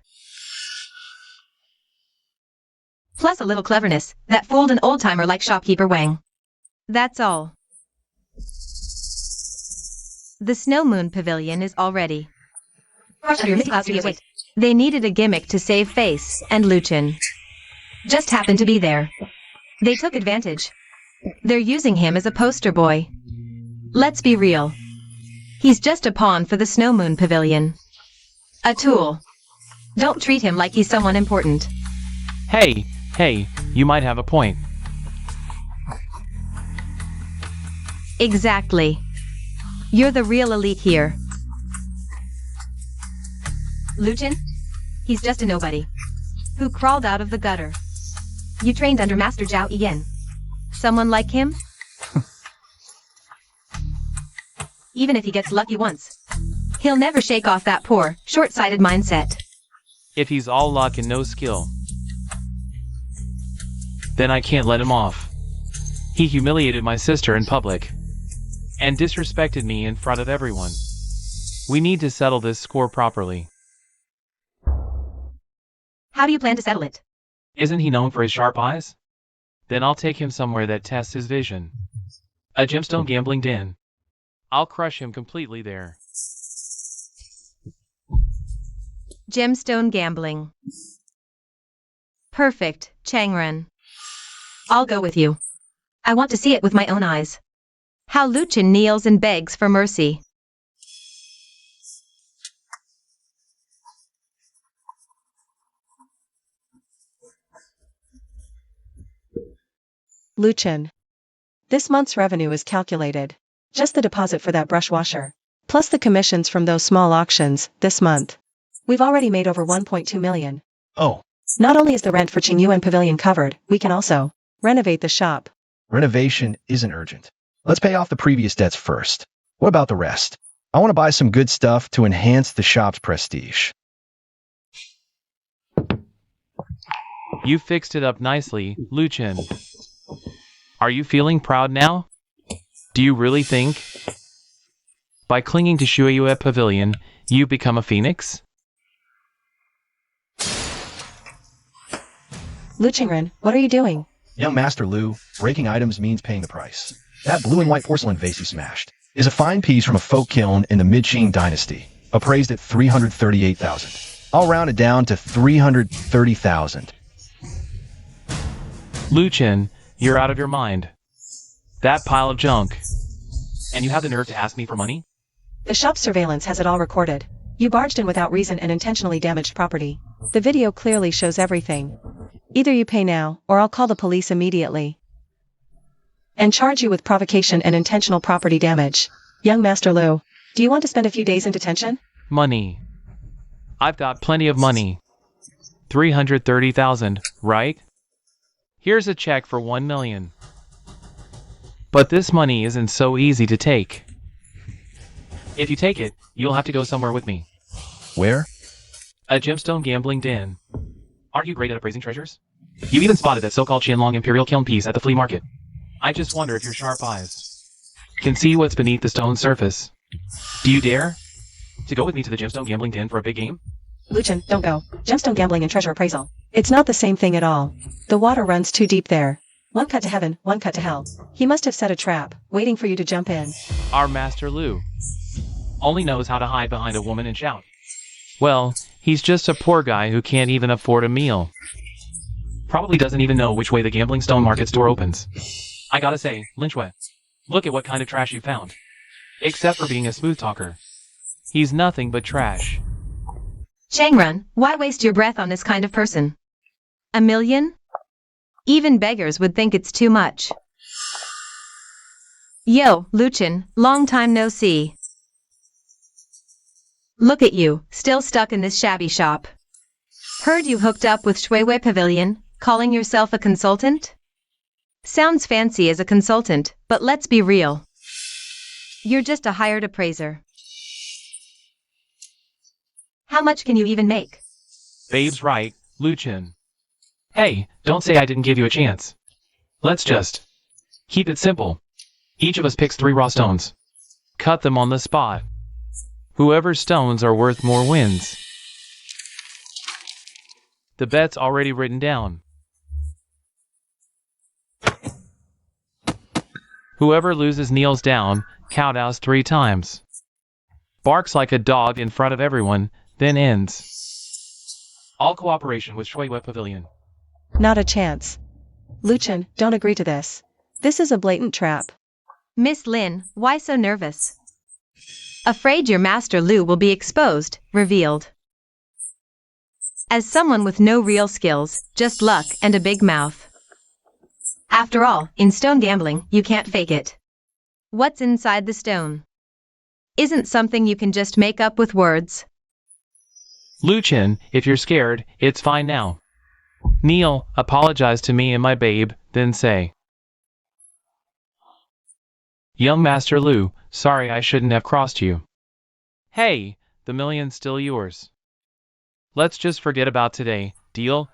Plus a little cleverness that fooled an old-timer like shopkeeper Wang. That's all. The Snow Moon Pavilion is all ready. Wait. They needed a gimmick to save face, and Luchin just happened to be there. They took advantage. They're using him as a poster boy. Let's be real. He's just a pawn for the Snow Moon Pavilion. A tool. Don't treat him like he's someone important.
Hey, you might have a point.
Exactly. You're the real elite here. Luchin? He's just a nobody who crawled out of the gutter. You trained under Master Zhao Yan. Someone like him? Even if he gets lucky once, he'll never shake off that poor, short-sighted mindset.
If he's all luck and no skill, then I can't let him off. He humiliated my sister in public and disrespected me in front of everyone. We need to settle this score properly.
How do you plan to settle it?
Isn't he known for his sharp eyes? Then I'll take him somewhere that tests his vision. A gemstone gambling den. I'll crush him completely there.
Gemstone gambling. Perfect, Changren. I'll go with you. I want to see it with my own eyes. How Luchin kneels and begs for mercy.
Luchin. This month's revenue is calculated. Just the deposit for that brush washer, plus the commissions from those small auctions, this month. We've already made over 1.2 million.
Oh,
Not only is the rent for Qingyuan Pavilion covered, we can also renovate the shop.
renovation isn't urgent. Let's pay off the previous debts first. What about the rest? I want to buy some good stuff to enhance the shop's prestige.
You fixed it up nicely, Luchin. Are you feeling proud now? Do you really think, by clinging to Qingyuan Pavilion, you become a phoenix?
Luchin, what are you doing?
Young Master Lu, breaking items means paying the price. That blue and white porcelain vase you smashed is a fine piece from a folk kiln in the Mid-Qing dynasty, appraised at 338,000. I'll round it down to 330,000.
Luchin, you're out of your mind. That pile of junk. And you have the nerve to ask me for money?
The shop surveillance has it all recorded. You barged in without reason and intentionally damaged property. The video clearly shows everything. Either you pay now, or I'll call the police immediately and charge you with provocation and intentional property damage. Young Master Lu, do you want to spend a few days in detention?
Money. I've got plenty of money. 330,000, right? Here's a check for 1 million. But this money isn't so easy to take. If you take it, you'll have to go somewhere with me.
Where?
A gemstone gambling den. Aren't you great at appraising treasures? You even spotted that so-called Qianlong Imperial Kiln piece at the flea market. I just wonder if your sharp eyes can see what's beneath the stone surface. Do you dare to go with me to the gemstone gambling den for a big game?
Luchin, don't go. Gemstone gambling and treasure appraisal. It's not the same thing at all. The water runs too deep there. One cut to heaven, one cut to hell. He must have set a trap, waiting for you to jump in.
Our Master Lu only knows how to hide behind a woman and shout. Well, he's just a poor guy who can't even afford a meal. Probably doesn't even know which way the gambling stone market's door opens. I gotta say, Lin Shui, look at what kind of trash you found. Except for being a smooth talker. He's nothing but trash.
Changrun, why waste your breath on this kind of person? A million? Even beggars would think it's too much. Yo, Luchin, long time no see. Look at you, still stuck in this shabby shop. Heard you hooked up with Qingyuan Pavilion, calling yourself a consultant? Sounds fancy as a consultant, but let's be real. You're just a hired appraiser. How much can you even make?
Babe's right, Luchin. Hey, don't say I didn't give you a chance. Let's just keep it simple. Each of us picks 3 raw stones. Cut them on the spot. Whoever's stones are worth more wins. The bet's already written down. Whoever loses kneels down, kowtows 3 times. Barks like a dog in front of everyone, then ends. All cooperation with Qingyuan Pavilion.
Not a chance. Luchin, don't agree to this. This is a blatant trap.
Miss Lin, why so nervous? Afraid your Master Lu will be exposed, revealed. As someone with no real skills, just luck and a big mouth. After all, in stone gambling, you can't fake it. What's inside the stone isn't something you can just make up with words.
Luchin, if you're scared, it's fine now. Kneel, apologize to me and my babe, then say, Young Master Lu, sorry I shouldn't have crossed you. Hey, the million's still yours. Let's just forget about today, deal?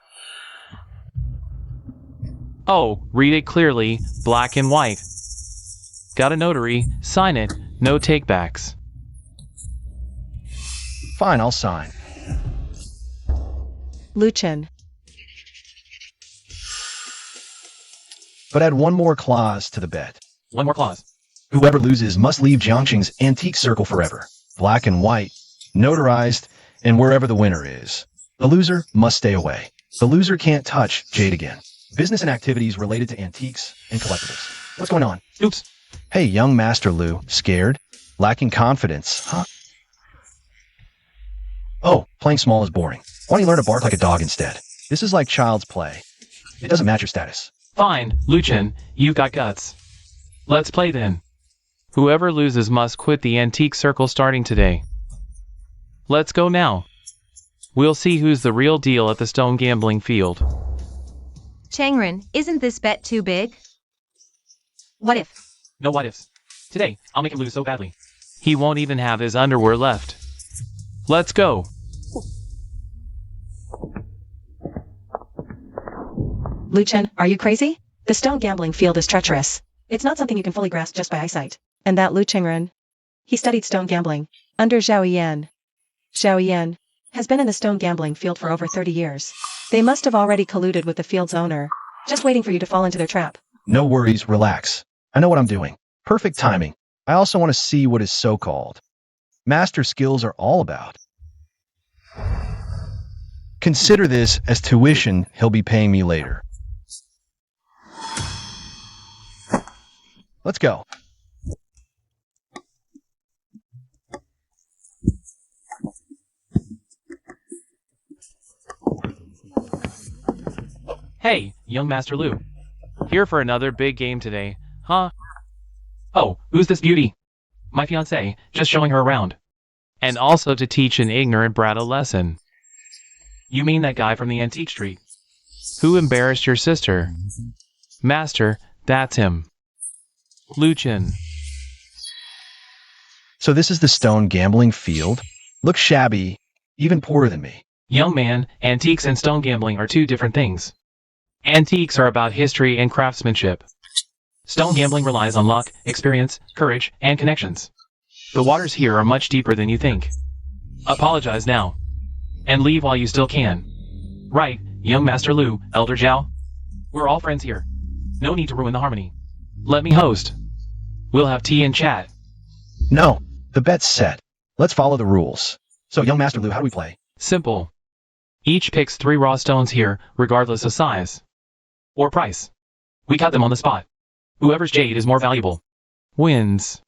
Oh, read it clearly, black and white. Got a notary, sign it, no takebacks.
Fine, I'll sign.
Luchin.
But add one more clause to the bet.
One more clause.
Whoever loses must leave Jiangqing's antique circle forever. Black and white, notarized, and wherever the winner is. The loser must stay away. The loser can't touch Jade again. Business and activities related to antiques and collectibles. What's going on?
Oops.
Hey, young Master Lu, scared? Lacking confidence, huh? Oh, playing small is boring. Why don't you learn to bark like a dog instead? This is like child's play. It doesn't match your status.
Fine, Luchin, you've got guts. Let's play then. Whoever loses must quit the antique circle starting today. Let's go now. We'll see who's the real deal at the stone gambling field.
Changrun, isn't this bet too big? What if?
No what ifs. Today, I'll make him lose so badly. He won't even have his underwear left. Let's go.
Luchin, are you crazy? The stone gambling field is treacherous. It's not something you can fully grasp just by eyesight. And that Lu Qingren, he studied stone gambling under Zhao Yan. Zhao Yan has been in the stone gambling field for over 30 years. They must have already colluded with the field's owner, just waiting for you to fall into their trap.
No worries, relax. I know what I'm doing. Perfect timing. I also want to see what his so-called master skills are all about. Consider this as tuition he'll be paying me later. Let's go.
Hey, young Master Lu. Here for another big game today, huh? Oh, who's this beauty? My fiancée, just showing her around. And also to teach an ignorant brat a lesson. You mean that guy from the antique street? Who embarrassed your sister? Master, that's him. Luchin.
So this is the stone gambling field? Looks shabby, even poorer than me.
Young man, antiques and stone gambling are 2 different things. Antiques are about history and craftsmanship. Stone gambling relies on luck, experience, courage, and connections. The waters here are much deeper than you think. Apologize now. And leave while you still can. Right, young Master Lu, Elder Zhao? We're all friends here. No need to ruin the harmony. Let me host. We'll have tea and chat.
No, the bet's set. Let's follow the rules. So, young Master Lu, how do we play?
Simple. Each picks 3 raw stones here, regardless of size or price. We cut them on the spot. Whoever's jade is more valuable wins.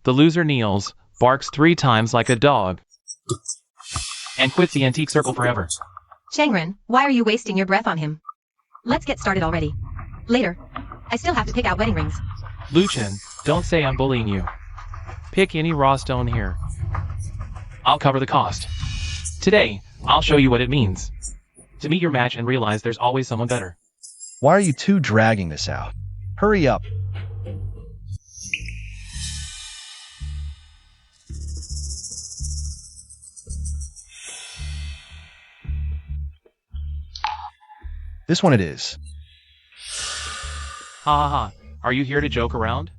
The loser kneels, barks 3 times like a dog, and quits the antique circle forever.
Changren, why are you wasting your breath on him? Let's get started already. Later. I still have to pick out wedding rings.
Luchin, don't say I'm bullying you. Pick any raw stone here. I'll cover the cost. Today, I'll show you what it means to meet your match and realize there's always someone better.
Why are you two dragging this out? Hurry up. This one it is.
Ha ha ha, are you here to joke around?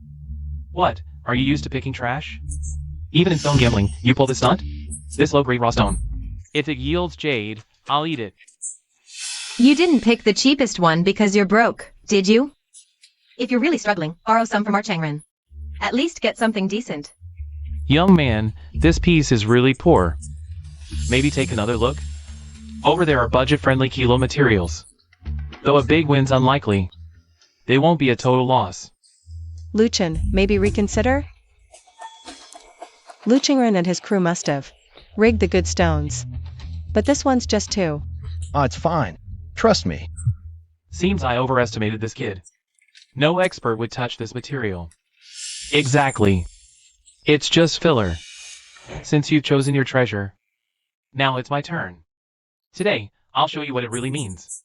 What, are you used to picking trash? Even in stone gambling, you pull this stunt? This low-grade raw stone. If it yields jade, I'll eat it.
You didn't pick the cheapest one because you're broke, did you? If you're really struggling, borrow some from our Changren. At least get something decent.
Young man, this piece is really poor. Maybe take another look? Over there are budget-friendly kilo materials. Though a big win's unlikely, they won't be a total loss.
Luchin, maybe reconsider? Lu Qingren and his crew must have rigged the good stones. But this one's just 2.
It's fine. Trust me.
Seems I overestimated this kid. No expert would touch this material. Exactly. It's just filler. Since you've chosen your treasure, now it's my turn. Today, I'll show you what it really means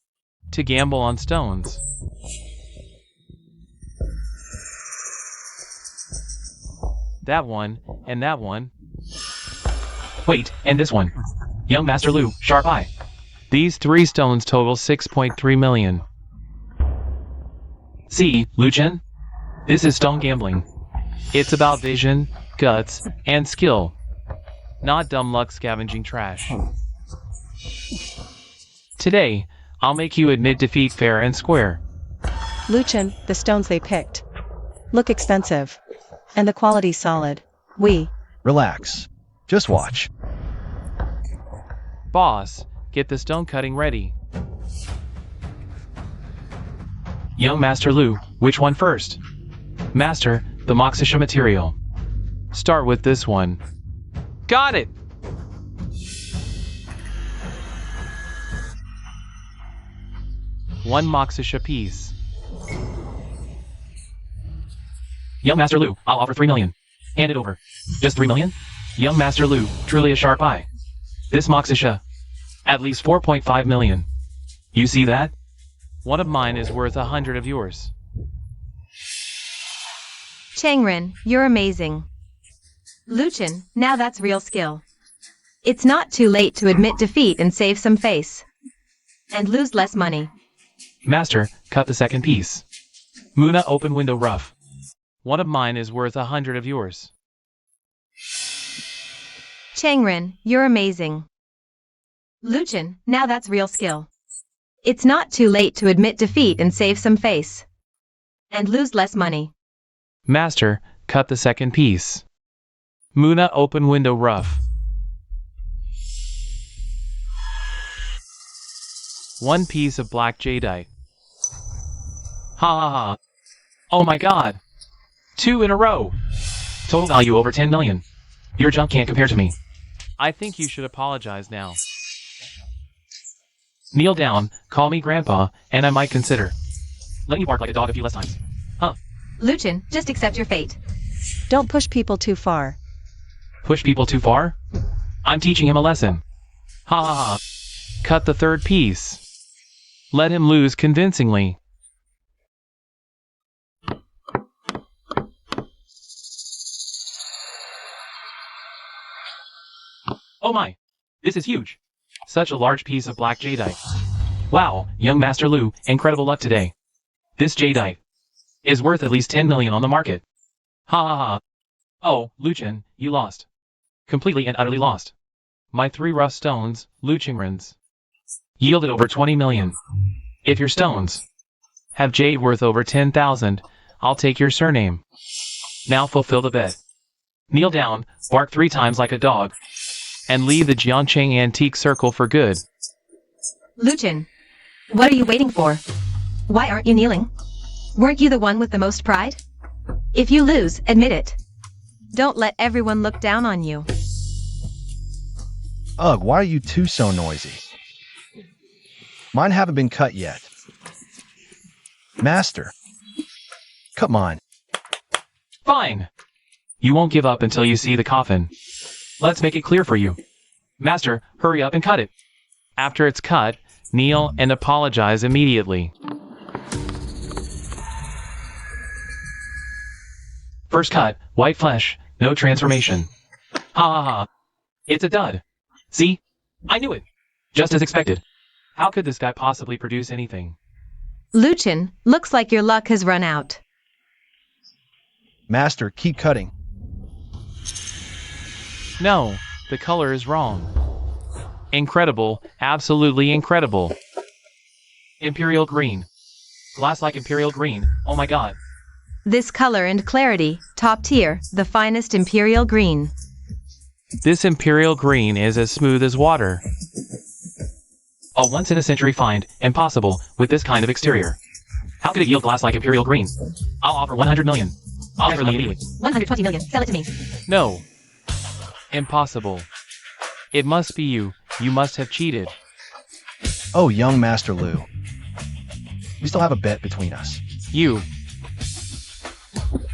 to gamble on stones. That one, and that one. Wait, and this one. Young Master Lu, sharp eye. These 3 stones total 6.3 million. See, Luchin? This is stone gambling. It's about vision, guts, and skill. Not dumb luck scavenging trash. Today, I'll make you admit defeat fair and square.
Luchin, the stones they picked look expensive. And the quality's solid.
Relax. Just watch.
Boss, get the stone cutting ready. Young Master Lu, which one first? Master, the Moxisha material. Start with this one. Got it! One Moxisha piece. Young Master Lu, I'll offer 3 million. Hand it over. Just 3 million? Young Master Lu, truly a sharp eye. This Moxisha, at least 4.5 million. You see that? One of mine is worth 100 of yours.
Changren, you're amazing. Luchin, now that's real skill. It's not too late to admit defeat and save some face. And lose less money.
Master, cut the second piece. Muna open window rough. One of mine is worth 100 of yours.
Changren, you're amazing. Luchin, now that's real skill. It's not too late to admit defeat and save some face. And lose less money.
Master, cut the second piece. Muna open window rough. One piece of black jadeite. Ha ha ha. Oh my god. 2 in a row. Total value over 10 million. Your junk can't compare to me. I think you should apologize now. Kneel down, call me grandpa, and I might consider letting you bark like a dog a few less times. Huh.
Luchin, just accept your fate.
Don't push people too far.
Push people too far? I'm teaching him a lesson. Ha ha ha. Cut the third piece. Let him lose convincingly. Oh my! This is huge! Such a large piece of black jadeite. Wow, young Master Lu, incredible luck today. This jadeite is worth at least 10 million on the market. Ha ha ha. Oh, Luchin, you lost. Completely and utterly lost. My 3 rough stones, Lu Qingyuan's, yielded over 20 million. If your stones have jade worth over 10,000, I'll take your surname. Now fulfill the bet. Kneel down, bark 3 times like a dog, and leave the Jiangcheng antique circle for good.
Luchin, what are you waiting for? Why aren't you kneeling? Weren't you the one with the most pride? If you lose, admit it. Don't let everyone look down on you.
Ugh, why are you two so noisy? Mine haven't been cut yet. Master, come on.
Fine. You won't give up until you see the coffin. Let's make it clear for you. Master, hurry up and cut it. After it's cut, kneel and apologize immediately. First cut, white flesh, no transformation. Ha ha ha. It's a dud. See? I knew it. Just as expected. How could this guy possibly produce anything?
Luchin, looks like your luck has run out.
Master, keep cutting.
No, the color is wrong. Incredible, absolutely incredible. Imperial green. Glass like imperial green, oh my god.
This color and clarity, top tier, the finest imperial green.
This imperial green is as smooth as water. A once-in-a-century find, impossible, with this kind of exterior. How could it yield glass like imperial green? I'll offer 100 million. I'll offer immediately.
120 million, sell it to me.
No. Impossible. It must be you. You must have cheated.
Oh, young Master Lu. We still have a bet between us.
You.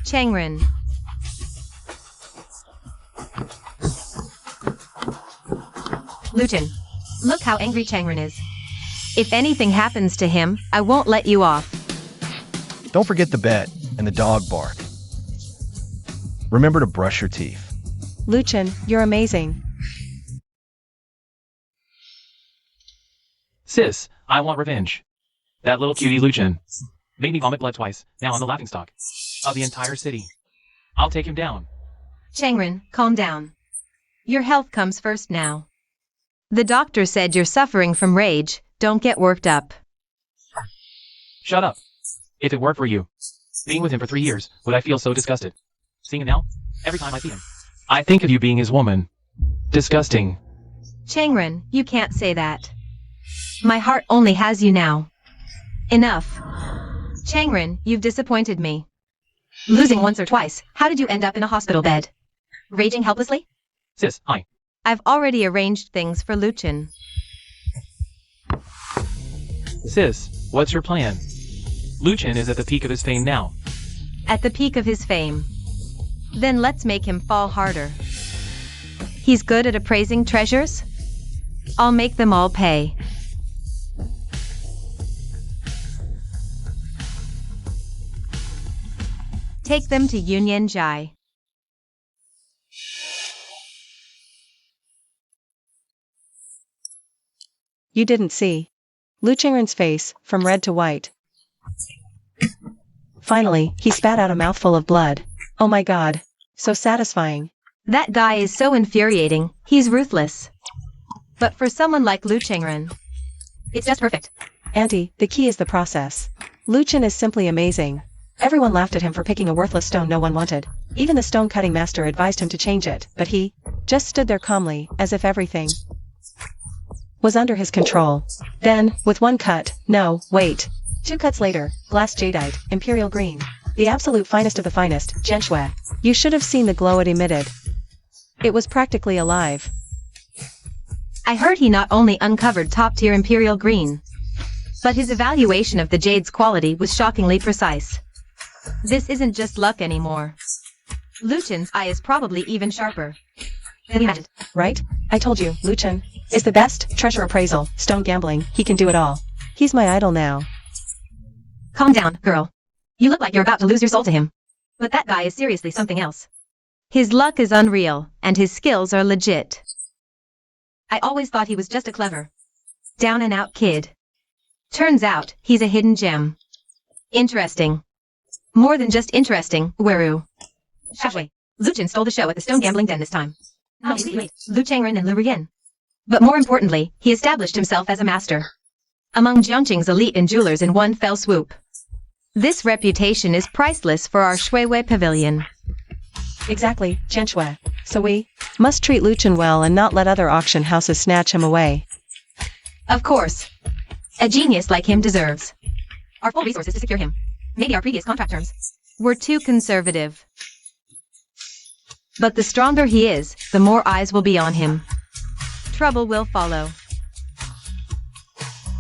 Qingyuan. Luchin, look how angry Qingyuan is. If anything happens to him, I won't let you off.
Don't forget the bet and the dog bark. Remember to brush your teeth.
Luchin, you're amazing.
Sis, I want revenge. That little cutie Luchin made me vomit blood twice. Now I'm the laughingstock of the entire city. I'll take him down.
Qingyuan, calm down. Your health comes first now. The doctor said you're suffering from rage. Don't get worked up.
Shut up. If it weren't for you being with him for 3 years, would I feel so disgusted? Seeing him now, every time I see him, I think of you being his woman. Disgusting.
Qingyuan, you can't say that. My heart only has you now. Enough. Qingyuan, you've disappointed me. Losing once or twice, how did you end up in a hospital bed? Raging helplessly?
Sis, hi.
I've already arranged things for Luchin.
Sis, what's your plan? Luchin is at the peak of his fame now.
At the peak of his fame. Then let's make him fall harder. He's good at appraising treasures? I'll make them all pay. Take them to Union Jai.
You didn't see Lu Qingyuan's face, from red to white. Finally, he spat out a mouthful of blood. Oh my god. So satisfying.
That guy is so infuriating, he's ruthless. But for someone like Lu Qingyuan, it's just perfect.
Auntie, the key is the process. Luchin is simply amazing. Everyone laughed at him for picking a worthless stone no one wanted. Even the stone-cutting master advised him to change it, but he just stood there calmly, as if everything was under his control. Then, with one cut, no, wait. 2 cuts later, glass jadeite, imperial green. The absolute finest of the finest, Zhenshui. You should have seen the glow it emitted. It was practically alive.
I heard he not only uncovered top-tier imperial green, but his evaluation of the jade's quality was shockingly precise. This isn't just luck anymore. Luchin's eye is probably even sharper than imagined.
Right? I told you, Luchin is the best. Treasure appraisal, stone gambling, he can do it all. He's my idol now.
Calm down, girl. You look like you're about to lose your soul to him. But that guy is seriously something else. His luck is unreal, and his skills are legit. I always thought he was just a clever, down-and-out kid. Turns out, he's a hidden gem. Interesting. More than just interesting, Weru. Shashwei. Lu Chen stole the show at the Stone Gambling Den this time. Not only made Lu Changren and Lu Ruyen. But more importantly, he established himself as a master among Jiangqing's elite and jewelers in one fell swoop. This reputation is priceless for our Shuiwei Pavilion.
Exactly, Jianshui. So we must treat Lu Chen well and not let other auction houses snatch him away.
Of course. A genius like him deserves our full resources to secure him. Maybe our previous contract terms were too conservative. But the stronger he is, the more eyes will be on him. Trouble will follow.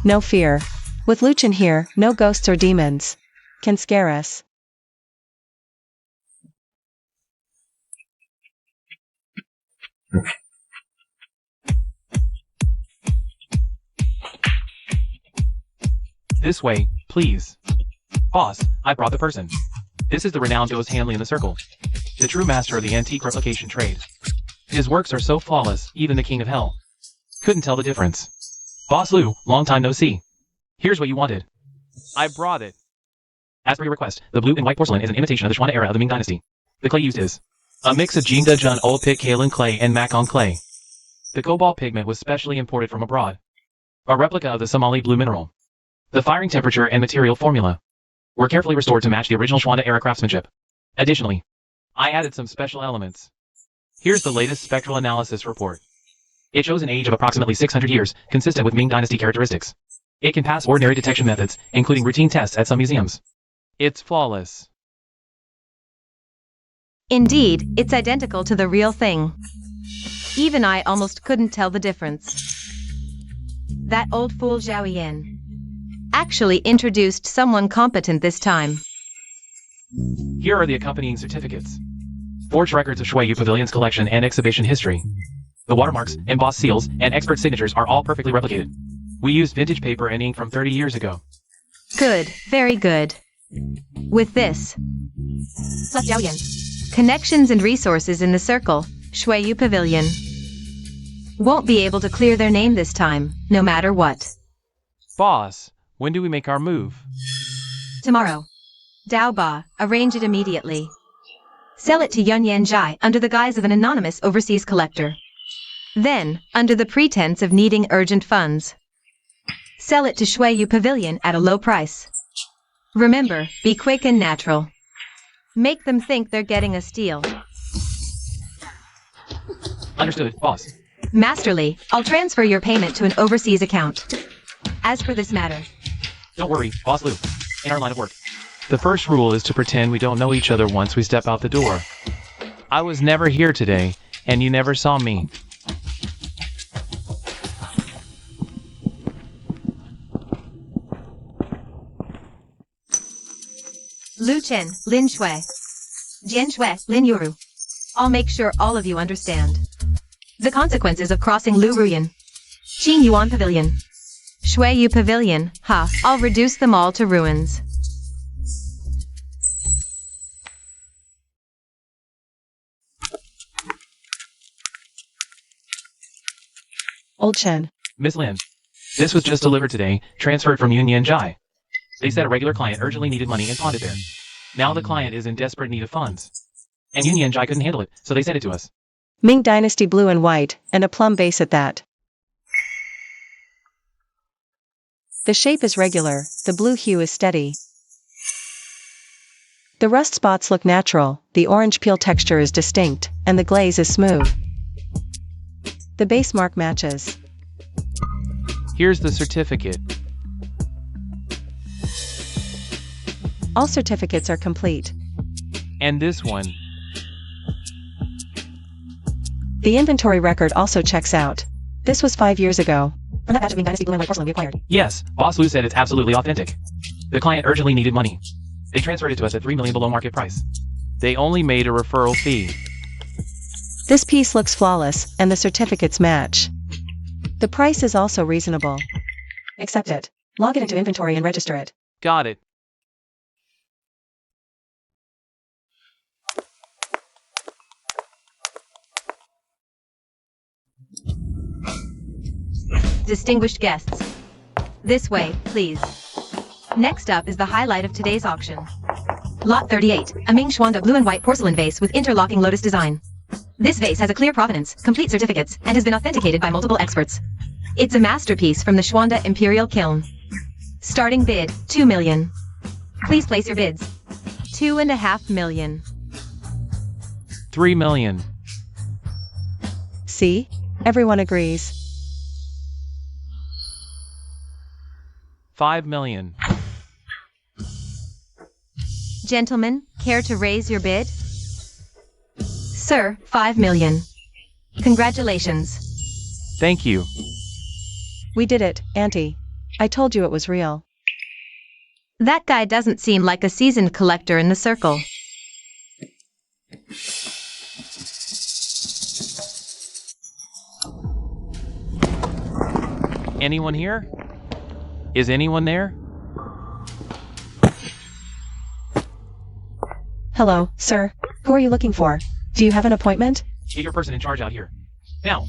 No fear. With Lu Chen here, no ghosts or demons can scare us.
This way, please. Boss, I brought the person. This is the renowned Ghost Hanley in the circle. The true master of the antique replication trade. His works are so flawless, even the king of hell couldn't tell the difference. Boss Lu, long time no see. Here's what you wanted. I brought it. As per your request, the blue and white porcelain is an imitation of the Xuan era of the Ming Dynasty. The clay used is a mix of Qingyuan Pavilion kaolin clay and Macon clay. The cobalt pigment was specially imported from abroad. A replica of the Somali blue mineral. The firing temperature and material formula were carefully restored to match the original Xuan era craftsmanship. Additionally, I added some special elements. Here's the latest spectral analysis report. It shows an age of approximately 600 years, consistent with Ming Dynasty characteristics. It can pass ordinary detection methods, including routine tests at some museums. It's flawless.
Indeed, it's identical to the real thing. Even I almost couldn't tell the difference. That old fool Zhao Yan actually introduced someone competent this time.
Here are the accompanying certificates. Forged records of Shuiyu Pavilion's collection and exhibition history. The watermarks, embossed seals, and expert signatures are all perfectly replicated. We used vintage paper and ink from 30 years ago.
Good, very good. With this, plus Zhao Yan, connections and resources in the circle, Shuiyu Pavilion won't be able to clear their name this time, no matter what.
Boss, when do we make our move?
Tomorrow. Dao Ba, arrange it immediately. Sell it to Yun Yanzhai under the guise of an anonymous overseas collector. Then, under the pretense of needing urgent funds, sell it to Shuiyu Pavilion at a low price. Remember, be quick and natural. Make them think they're getting a steal.
Understood, boss.
Masterly, I'll transfer your payment to an overseas account. As for this matter,
Don't worry, Boss Lu. In our line of work, the first rule is to pretend we don't know each other once we step out the door. I was never here today, and you never saw me.
Lu Chen, Lin Shui, Jian Shui, Lin Yuru. I'll make sure all of you understand the consequences of crossing Lu Ruyan, Qingyuan Pavilion, Shuiyu Pavilion. I'll reduce them all to ruins.
Old Chen.
Miss Lin. This was just delivered today, transferred from Yun Yanzhai. They said a regular client urgently needed money and pawned it there. Now the client is in desperate need of funds. And Yun Yanzhai couldn't handle it, so they sent it to us.
Ming Dynasty blue and white, and a plum base at that. The shape is regular, the blue hue is steady. The rust spots look natural, the orange peel texture is distinct, and the glaze is smooth. The base mark matches.
Here's the certificate.
All certificates are complete.
And this one.
The inventory record also checks out. This was 5 years ago. From that batch of Ming Dynasty blue and white porcelain we acquired.
Yes, Boss Lu said it's absolutely authentic. The client urgently needed money. They transferred it to us at 3 million below market price. They only made a referral fee.
This piece looks flawless, and the certificates match. The price is also reasonable. Accept it. Log it into inventory and register it.
Got it.
Distinguished guests, This way, please. Next up is the highlight of today's auction. Lot 38, a Ming Xuanda blue and white porcelain vase with interlocking lotus design. This vase has a clear provenance, complete certificates, and has been authenticated by multiple experts. It's a masterpiece from the Xuanda Imperial Kiln. Starting bid, 2 million. Please place your bids. 2.5 million.
3 million.
See? Everyone agrees.
5 million.
Gentlemen, care to raise your bid? Sir, 5 million. Congratulations.
Thank you.
We did it, Auntie. I told you it was real.
That guy doesn't seem like a seasoned collector in the circle.
Anyone here? Is anyone there?
Hello, sir. Who are you looking for? Do you have an appointment?
Get your person in charge out here. Now.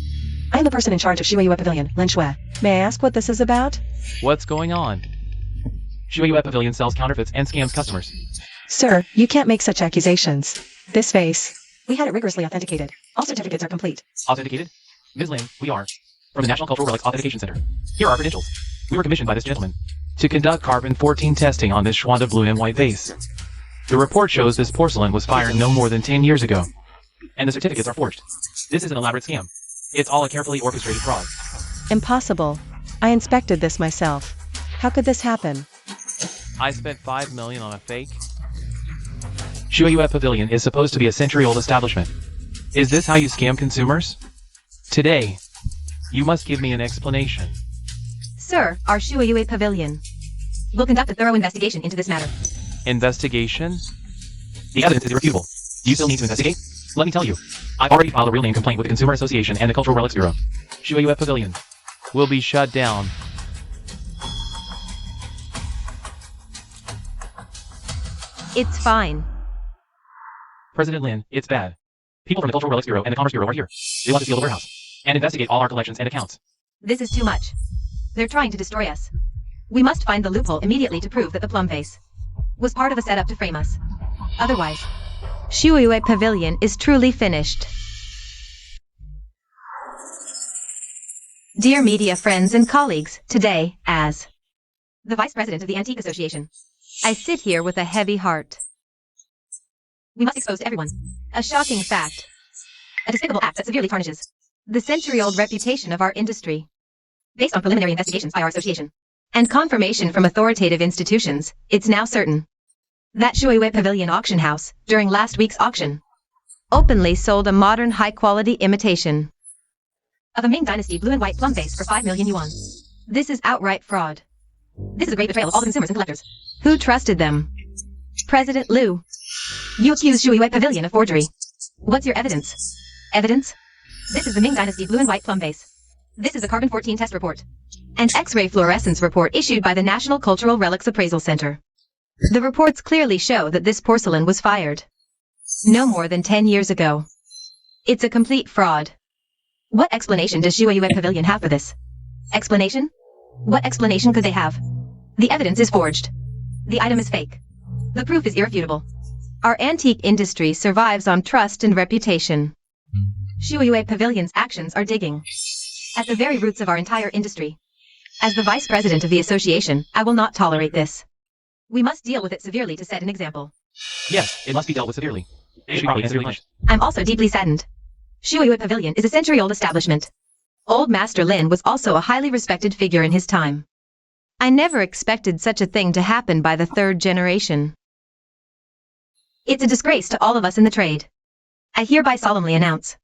I am the person in charge of Qingyuan Pavilion, Lin Shui. May I ask what this is about?
What's going on? Qingyuan Pavilion sells counterfeits and scams customers.
Sir, you can't make such accusations. This vase. We had it rigorously authenticated. All certificates are complete.
Authenticated? Ms. Lin, we are from the National Cultural Relics Authentication Center. Here are our credentials. We were commissioned by this gentleman to conduct carbon-14 testing on this Xuanda blue and white vase. The report shows this porcelain was fired no more than 10 years ago, and the certificates are forged. This is an elaborate scam. It's all a carefully orchestrated fraud.
Impossible. I inspected this myself. How could this happen?
I spent 5 million on a fake. Qingyuan Pavilion is supposed to be a century-old establishment. Is this how you scam consumers? Today, you must give me an explanation.
Sir, our Qingyuan Pavilion will conduct a thorough investigation into this matter.
Investigation? The evidence is irrefutable. Do you still need to investigate? Let me tell you. I've already filed a real name complaint with the Consumer Association and the Cultural Relics Bureau. Qingyuan Pavilion will be shut down.
It's fine.
President Lin, it's bad. People from the Cultural Relics Bureau and the Commerce Bureau are here. They want to steal the warehouse and investigate all our collections and accounts.
This is too much. They're trying to destroy us. We must find the loophole immediately to prove that the plum vase was part of a setup to frame us. Otherwise, Qingyuan Pavilion is truly finished. Dear media friends and colleagues, today, as the Vice President of the Antique Association, I sit here with a heavy heart. We must expose to everyone a shocking fact, a despicable act that severely tarnishes the century-old reputation of our industry. Based on preliminary investigations by our association and confirmation from authoritative institutions, it's now certain that Qingyuan Pavilion auction house, during last week's auction, openly sold a modern high-quality imitation of a Ming Dynasty blue and white plum vase for 5 million yuan. This is outright fraud. This is a great betrayal of all the consumers and collectors who trusted them. President Liu, you accuse Qingyuan Pavilion of forgery. What's your evidence? Evidence? This is the Ming Dynasty blue and white plum vase. This is a carbon-14 test report and X-ray fluorescence report issued by the National Cultural Relics Appraisal Center. The reports clearly show that this porcelain was fired no more than 10 years ago. It's a complete fraud. What explanation does Qingyuan Pavilion have for this? Explanation? What explanation could they have? The evidence is forged. The item is fake. The proof is irrefutable. Our antique industry survives on trust and reputation. Qingyuan Pavilion's actions are digging at the very roots of our entire industry. As the Vice President of the Association, I will not tolerate this. We must deal with it severely to set an example.
Yes, it must be dealt with severely. It should be probably severely punished.
I'm also deeply saddened. Qingyuan Pavilion is a century-old establishment. Old Master Lin was also a highly respected figure in his time. I never expected such a thing to happen by the third generation. It's a disgrace to all of us in the trade. I hereby solemnly announce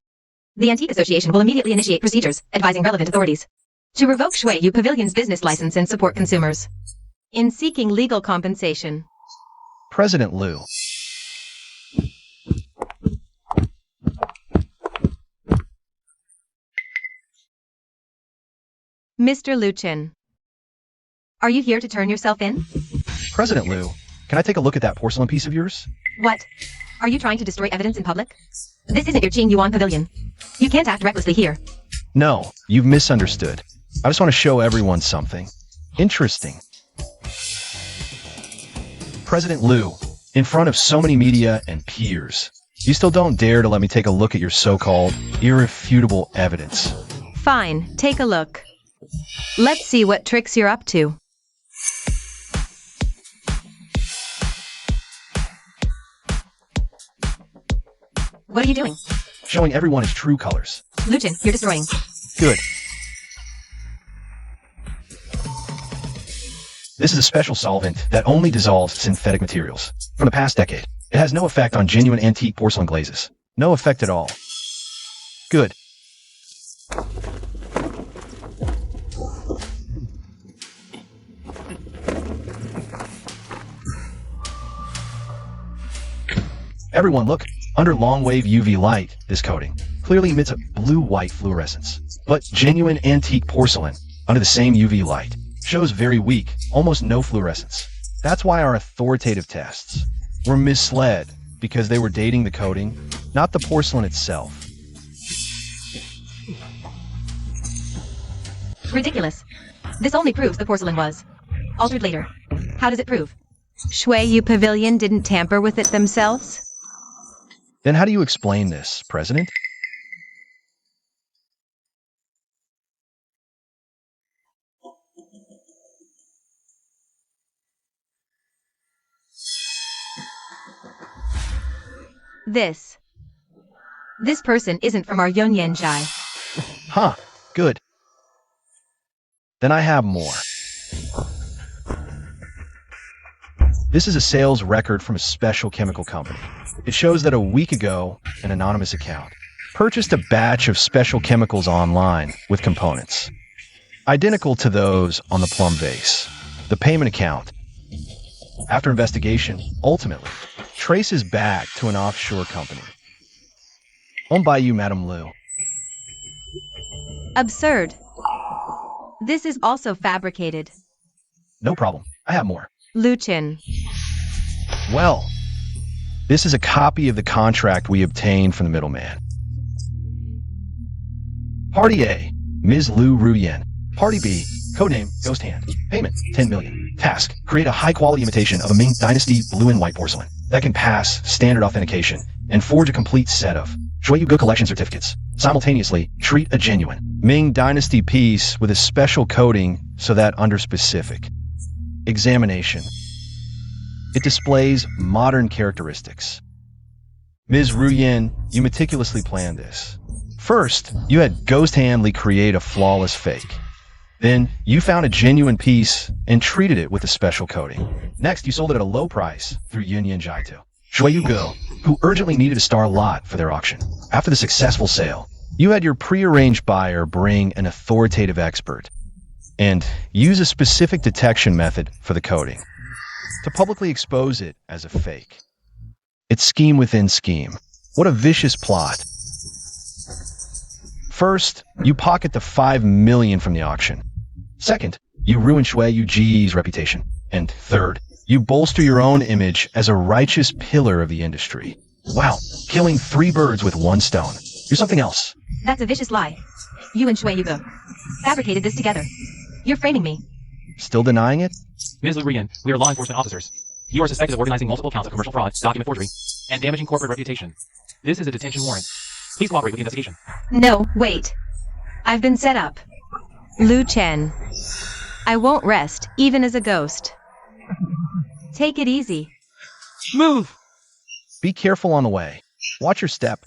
the Antique Association will immediately initiate procedures advising relevant authorities to revoke Qingyuan Pavilion's business license and support consumers in seeking legal compensation.
President Liu.
Mr. Luchin, are you here to turn yourself in?
President Liu, can I take a look at that porcelain piece of yours?
What? Are you trying to destroy evidence in public? This isn't your Qingyuan Pavilion. You can't act recklessly here.
No, you've misunderstood. I just want to show everyone something. Interesting. President Liu, in front of so many media and peers, you still don't dare to let me take a look at your so-called irrefutable evidence.
Fine, take a look. Let's see what tricks you're up to. What are you doing?
Showing everyone his true colors.
Luchin, you're destroying.
Good. This is a special solvent that only dissolves synthetic materials. From the past decade, it has no effect on genuine antique porcelain glazes. No effect at all. Good. Everyone look. Under long-wave UV light, this coating clearly emits a blue-white fluorescence. But genuine antique porcelain, under the same UV light, shows very weak, almost no fluorescence. That's why our authoritative tests were misled, because they were dating the coating, not the porcelain itself.
Ridiculous. This only proves the porcelain was altered later. How does it prove? Qingyuan Pavilion didn't tamper with it themselves?
Then how do you explain this, President?
This person isn't from our Yunyanjai.
Huh, good. Then I have more. This is a sales record from a special chemical company. It shows that a week ago, an anonymous account purchased a batch of special chemicals online with components identical to those on the plum vase. The payment account, after investigation, ultimately traces back to an offshore company owned by you, Madam Liu.
Absurd. This is also fabricated.
No problem. I have more.
Luchin.
Well, this is a copy of the contract we obtained from the middleman. Party A, Ms. Liu Ruyen. Party B, codename Ghost Hand. Payment, 10 million. Task, create a high-quality imitation of a Ming Dynasty blue and white porcelain that can pass standard authentication and forge a complete set of Shuiyugu collection certificates. Simultaneously, treat a genuine Ming Dynasty piece with a special coating so that under specific examination, it displays modern characteristics. Ms. Ruyen, you meticulously planned this. First, you had Ghost Handley create a flawless fake. Then, you found a genuine piece and treated it with a special coating. Next, you sold it at a low price through Yunyan Jitu, Shuiyugu, who urgently needed a star lot for their auction. After the successful sale, you had your prearranged buyer bring an authoritative expert and use a specific detection method for the coating to publicly expose it as a fake. It's scheme within scheme. What a vicious plot. First, you pocket the 5 million from the auction. Second, you ruin Shuiyugu's reputation. And third, you bolster your own image as a righteous pillar of the industry. Wow, killing 3 birds with 1 stone. You're something else.
That's a vicious lie. You and Shuiyugu fabricated this together. You're framing me.
Still denying it?
Ms. Lurian, we are law enforcement officers. You are suspected of organizing multiple counts of commercial fraud, document forgery, and damaging corporate reputation. This is a detention warrant. Please cooperate with the investigation.
No, wait. I've been set up. Lu Chen. I won't rest, even as a ghost. Take it easy.
Move!
Be careful on the way. Watch your step.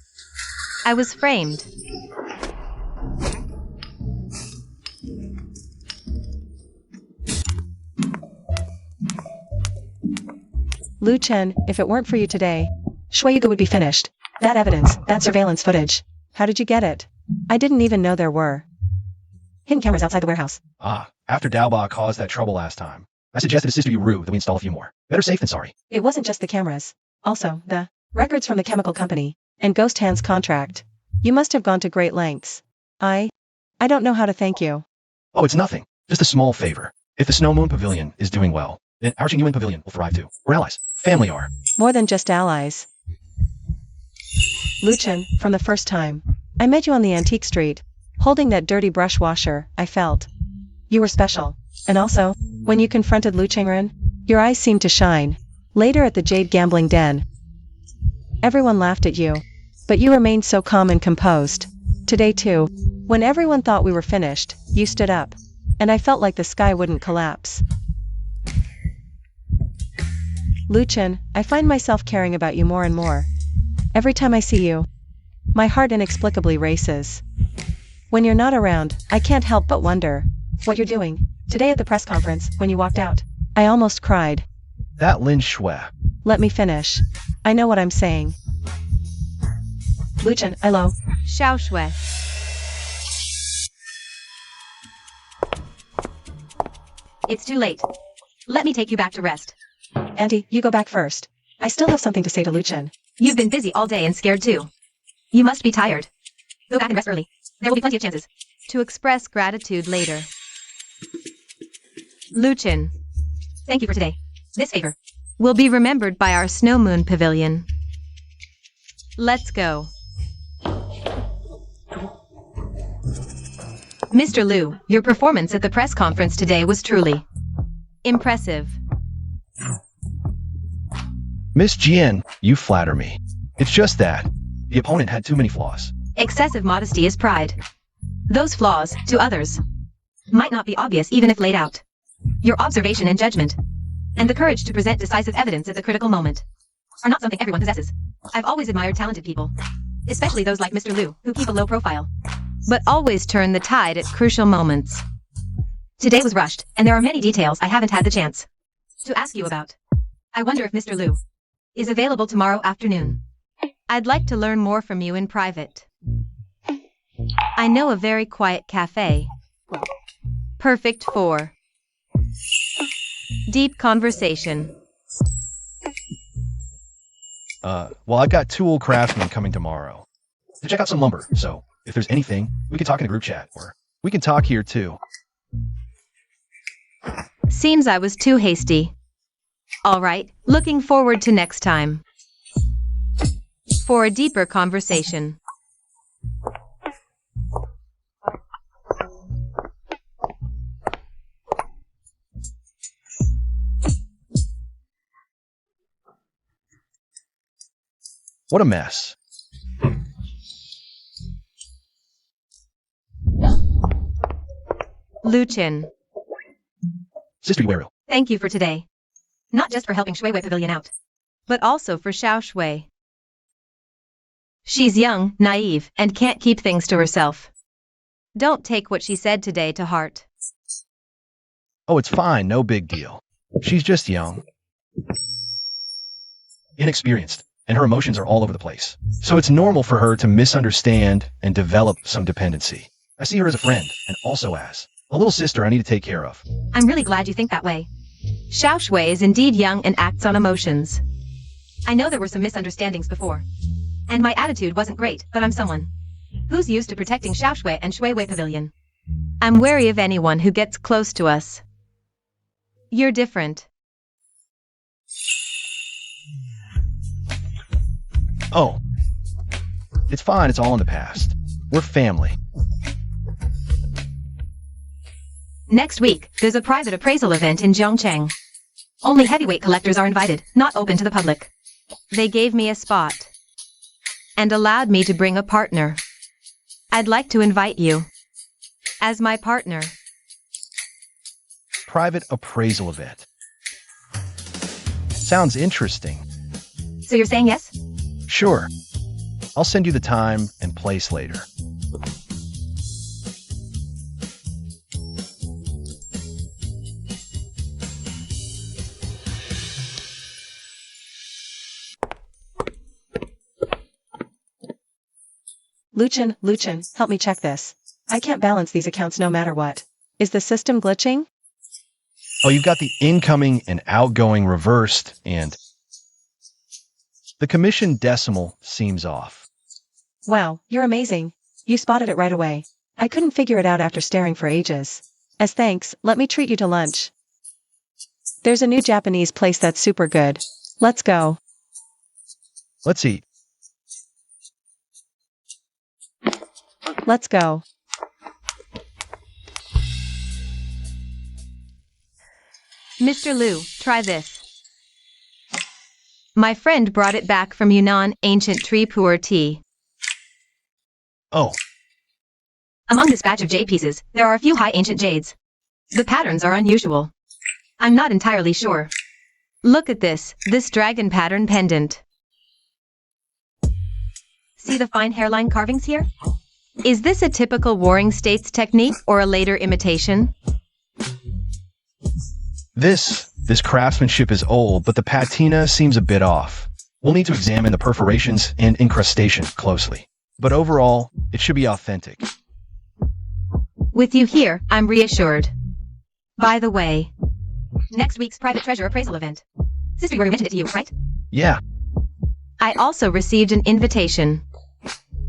I was framed.
Lu Chen, if it weren't for you today, Shuiyugu would be finished. That evidence, that surveillance footage. How did you get it? I didn't even know there were hidden cameras outside the warehouse.
After Daoba caused that trouble last time, I suggested to Sister Yu that we install a few more. Better safe than sorry.
It wasn't just the cameras. Also, the records from the chemical company and Ghost Hand's contract. You must have gone to great lengths. I don't know how to thank you.
Oh, it's nothing. Just a small favor. If the Snow Moon Pavilion is doing well, then our Qingyuan Pavilion will thrive too. We're allies. Family are.
More than just allies. Lu Chen, from the first time I met you on the antique street, holding that dirty brush washer, I felt you were special. And also, when you confronted Lu Qingren, your eyes seemed to shine. Later at the Jade Gambling Den, everyone laughed at you. But you remained so calm and composed. Today too, when everyone thought we were finished, you stood up. And I felt like the sky wouldn't collapse. Lu Qin, I find myself caring about you more and more. Every time I see you, my heart inexplicably races. When you're not around, I can't help but wonder what you're doing. Today at the press conference, when you walked out, I almost cried.
That Lin Shui.
Let me finish. I know what I'm saying. Lu Qin, hello.
Xiao Shui. It's too late. Let me take you back to rest.
Auntie, you go back first. I still have something to say to Lu Qin.
You've been busy all day and scared too. You must be tired. Go back and rest early. There will be plenty of chances to express gratitude later. Lu Qin. Thank you for today. This favor will be remembered by our Snow Moon Pavilion. Let's go. Mr. Liu, your performance at the press conference today was truly impressive.
Miss Jian, you flatter me. It's just that the opponent had too many flaws.
Excessive modesty is pride. Those flaws, to others, might not be obvious even if laid out. Your observation and judgment, and the courage to present decisive evidence at the critical moment, are not something everyone possesses. I've always admired talented people, especially those like Mr. Liu, who keep a low profile, but always turn the tide at crucial moments. Today was rushed, and there are many details I haven't had the chance to ask you about. I wonder if Mr. Liu is available tomorrow afternoon. I'd like to learn more from you in private. I know a very quiet cafe, perfect for deep conversation.
Well, I've got two old craftsmen coming tomorrow to check out some lumber, so if there's anything, we can talk in a group chat, or we can talk here too.
Seems I was too hasty. All right, looking forward to next time for a deeper conversation.
What a mess.
Lu Qin,
Sister Yueru.
thank you for today. Not just for helping Shuiwei Pavilion out, but also for Xiao Shui. She's young, naive, and can't keep things to herself. Don't take what she said today to heart.
Oh, it's fine, no big deal. She's just young, inexperienced, and her emotions are all over the place. So it's normal for her to misunderstand and develop some dependency. I see her as a friend, and also as a little sister I need to take care of.
I'm really glad you think that way. Xiao Shui is indeed young and acts on emotions. I know there were some misunderstandings before, and my attitude wasn't great, but I'm someone who's used to protecting Xiao Shui and Shuiwei Pavilion. I'm wary of anyone who gets close to us. You're different.
Oh, it's fine, it's all in the past. We're family.
Next week, there's a private appraisal event in Zhongcheng. Only heavyweight collectors are invited, not open to the public. They gave me a spot and allowed me to bring a partner. I'd like to invite you as my partner.
Private appraisal event. Sounds interesting.
So you're saying yes?
Sure. I'll send you the time and place later.
Lu Qin, help me check this. I can't balance these accounts no matter what. Is the system glitching?
Oh, you've got the incoming and outgoing reversed, and the commission decimal seems off.
Wow, you're amazing. You spotted it right away. I couldn't figure it out after staring for ages. As thanks, let me treat you to lunch. There's a new Japanese place that's super good. Let's go.
Let's eat.
Let's go.
Mr. Liu, try this. My friend brought it back from Yunnan, ancient tree pu'er tea.
Oh,
Among this batch of jade pieces, there are a few high ancient jades. The patterns are unusual. I'm not entirely sure. Look at this dragon pattern pendant. See the fine hairline carvings here? Is this a typical Warring States technique or a later imitation?
This craftsmanship is old, but the patina seems a bit off. We'll need to examine the perforations and incrustation closely. But overall, it should be authentic.
With you here, I'm reassured. By the way, next week's private treasure appraisal event. Sister Yuri mentioned it to you, right?
Yeah,
I also received an invitation.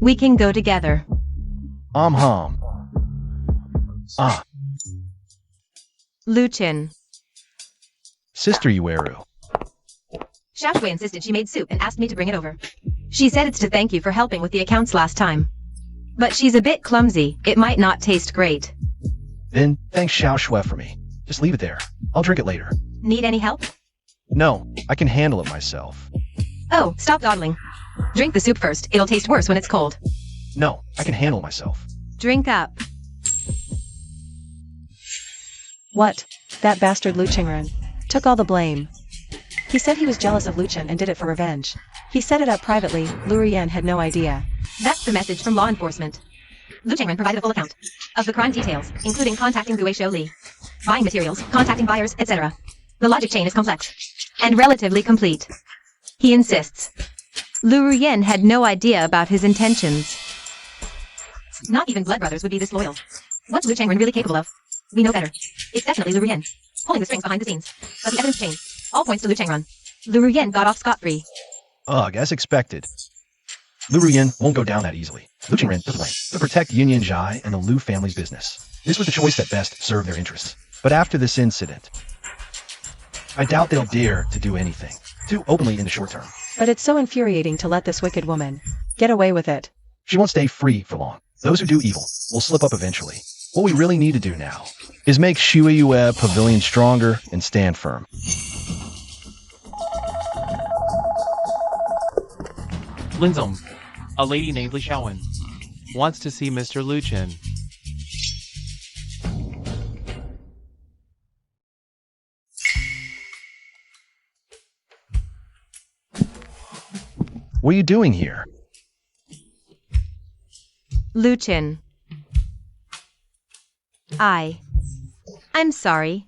We can go together.
hum. Ah,
Luchin.
Sister Yueru.
Xiaoshui insisted she made soup and asked me to bring it over. She said it's to thank you for helping with the accounts last time. But she's a bit clumsy, it might not taste great.
Then thanks Xiao Shui for me. Just leave it there. I'll drink it later.
Need any help?
No, I can handle it myself.
Oh, stop dawdling. Drink the soup first, it'll taste worse when it's cold.
No, I can handle it myself.
Drink up.
What? That bastard Lu Qingren took all the blame. He said he was jealous of Luchin and did it for revenge. He set it up privately. Lu Rian had no idea.
That's the message from law enforcement. Lu Chengren provided a full account of the crime details, including contacting Gui Shou Li, buying materials, contacting buyers, etc. The logic chain is complex and relatively complete. He insists. Lu Ruyen had no idea about his intentions. Not even blood brothers would be this loyal. What's Lu Chengren really capable of? We know better. It's definitely Lu Ruyen, pulling the strings behind the scenes. But the evidence chain all points to Lu Chengren. Lu Ruyen got off scot-free.
Ugh, as expected. Lu Ruyan won't go down that easily. Lu Qingren took the blame to protect Yunyan Zhai and the Lu family's business. This was the choice that best served their interests. But after this incident, I doubt they'll dare to do anything too openly in the short term.
But it's so infuriating to let this wicked woman get away with it.
She won't stay free for long. Those who do evil will slip up eventually. What we really need to do now is make Qingyuan Pavilion stronger and stand firm.
Linzong, a lady named Li Xiaowen, wants to see Mr. Luchin.
What are you doing here?
Luchin. I'm sorry.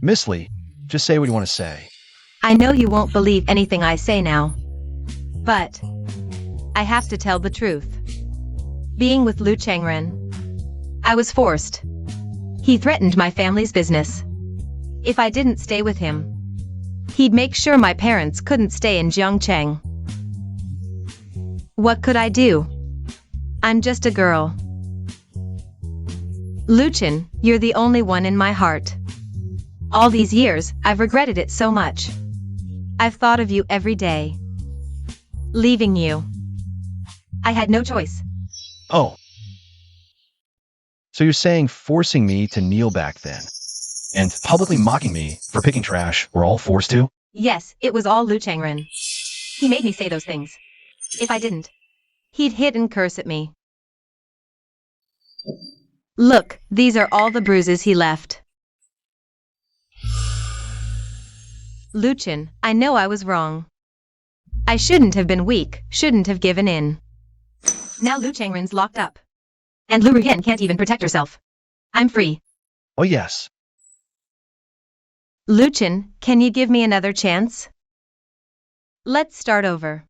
Miss Li, just say what you want to say.
I know you won't believe anything I say now. But I have to tell the truth. Being with Lu Chengren, I was forced. He threatened my family's business. If I didn't stay with him, he'd make sure my parents couldn't stay in Jiangcheng. What could I do? I'm just a girl. Luchin, you're the only one in my heart. All these years, I've regretted it so much. I've thought of you every day. Leaving you. I had no choice.
Oh. So you're saying forcing me to kneel back then, and publicly mocking me for picking trash we're all forced to?
Yes, it was all Lu Chengren. He made me say those things. If I didn't, he'd hit and curse at me. Look, these are all the bruises he left. Luchin, I know I was wrong. I shouldn't have been weak, shouldn't have given in. Now Lu Chengren's locked up. And Lu Ruyen can't even protect herself. I'm free.
Oh yes.
Luchin, can you give me another chance? Let's start over.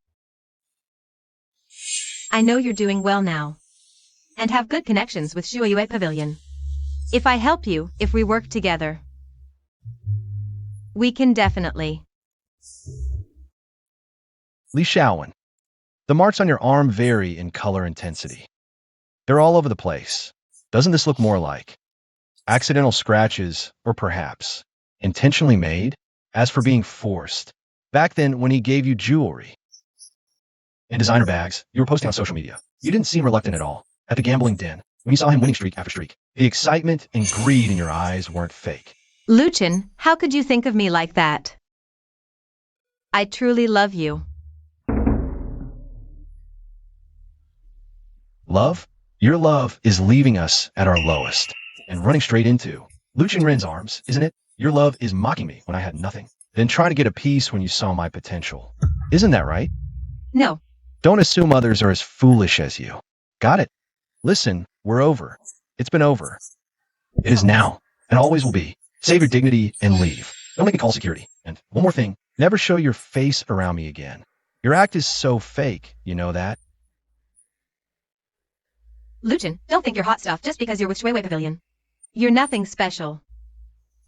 I know you're doing well now. And have good connections with Qingyuan Pavilion. If I help you, if we work together, we can definitely.
Li Xiaowen, the marks on your arm vary in color intensity. They're all over the place. Doesn't this look more like accidental scratches, or perhaps intentionally made? As for being forced, back then when he gave you jewelry and designer bags you were posting on social media, you didn't seem reluctant at all. At the gambling den, when you saw him winning streak after streak, the excitement and greed in your eyes weren't fake.
Luchin, how could you think of me like that? I truly love you.
Love? Your love is leaving us at our lowest and running straight into Qingyuan's arms, isn't it? Your love is mocking me when I had nothing, then trying to get a piece when you saw my potential. Isn't that right?
No.
Don't assume others are as foolish as you. Got it? Listen, we're over. It's been over. It is now, and always will be. Save your dignity and leave. Don't make me call security. And one more thing, never show your face around me again. Your act is so fake, you know that?
Luchin, don't think you're hot stuff just because you're with Qingyuan Pavilion. You're nothing special.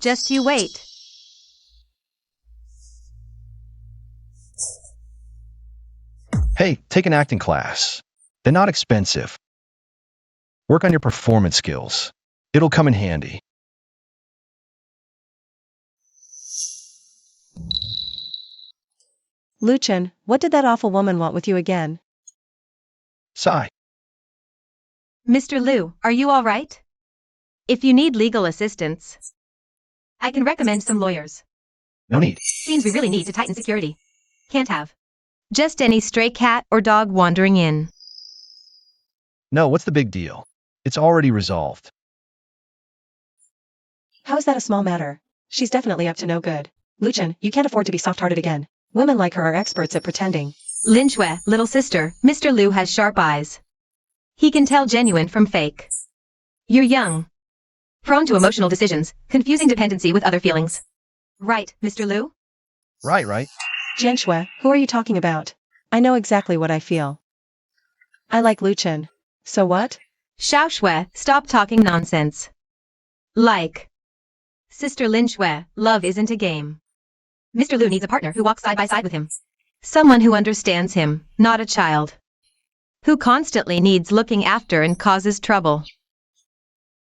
Just you wait.
Hey, take an acting class. They're not expensive. Work on your performance skills. It'll come in handy.
Luchin, what did that awful woman want with you again?
Sigh.
Mr. Liu, are you all right? If you need legal assistance, I can recommend some lawyers.
No need.
Seems we really need to tighten security. Can't have just any stray cat or dog wandering in.
No, what's the big deal? It's already resolved.
How is that a small matter? She's definitely up to no good. Luchin, you can't afford to be soft-hearted again. Women like her are experts at pretending.
Lin Shui, little sister, Mr. Liu has sharp eyes. He can tell genuine from fake. You're young, prone to emotional decisions, confusing dependency with other feelings. Right, Mr. Liu?
Right.
Jian Shui, who are you talking about? I know exactly what I feel. I like Luchin. So what?
Xiao Shui, stop talking nonsense. Like. Sister Lin Shui, love isn't a game. Mr. Liu needs a partner who walks side by side with him. Someone who understands him, not a child. Who constantly needs looking after and causes trouble.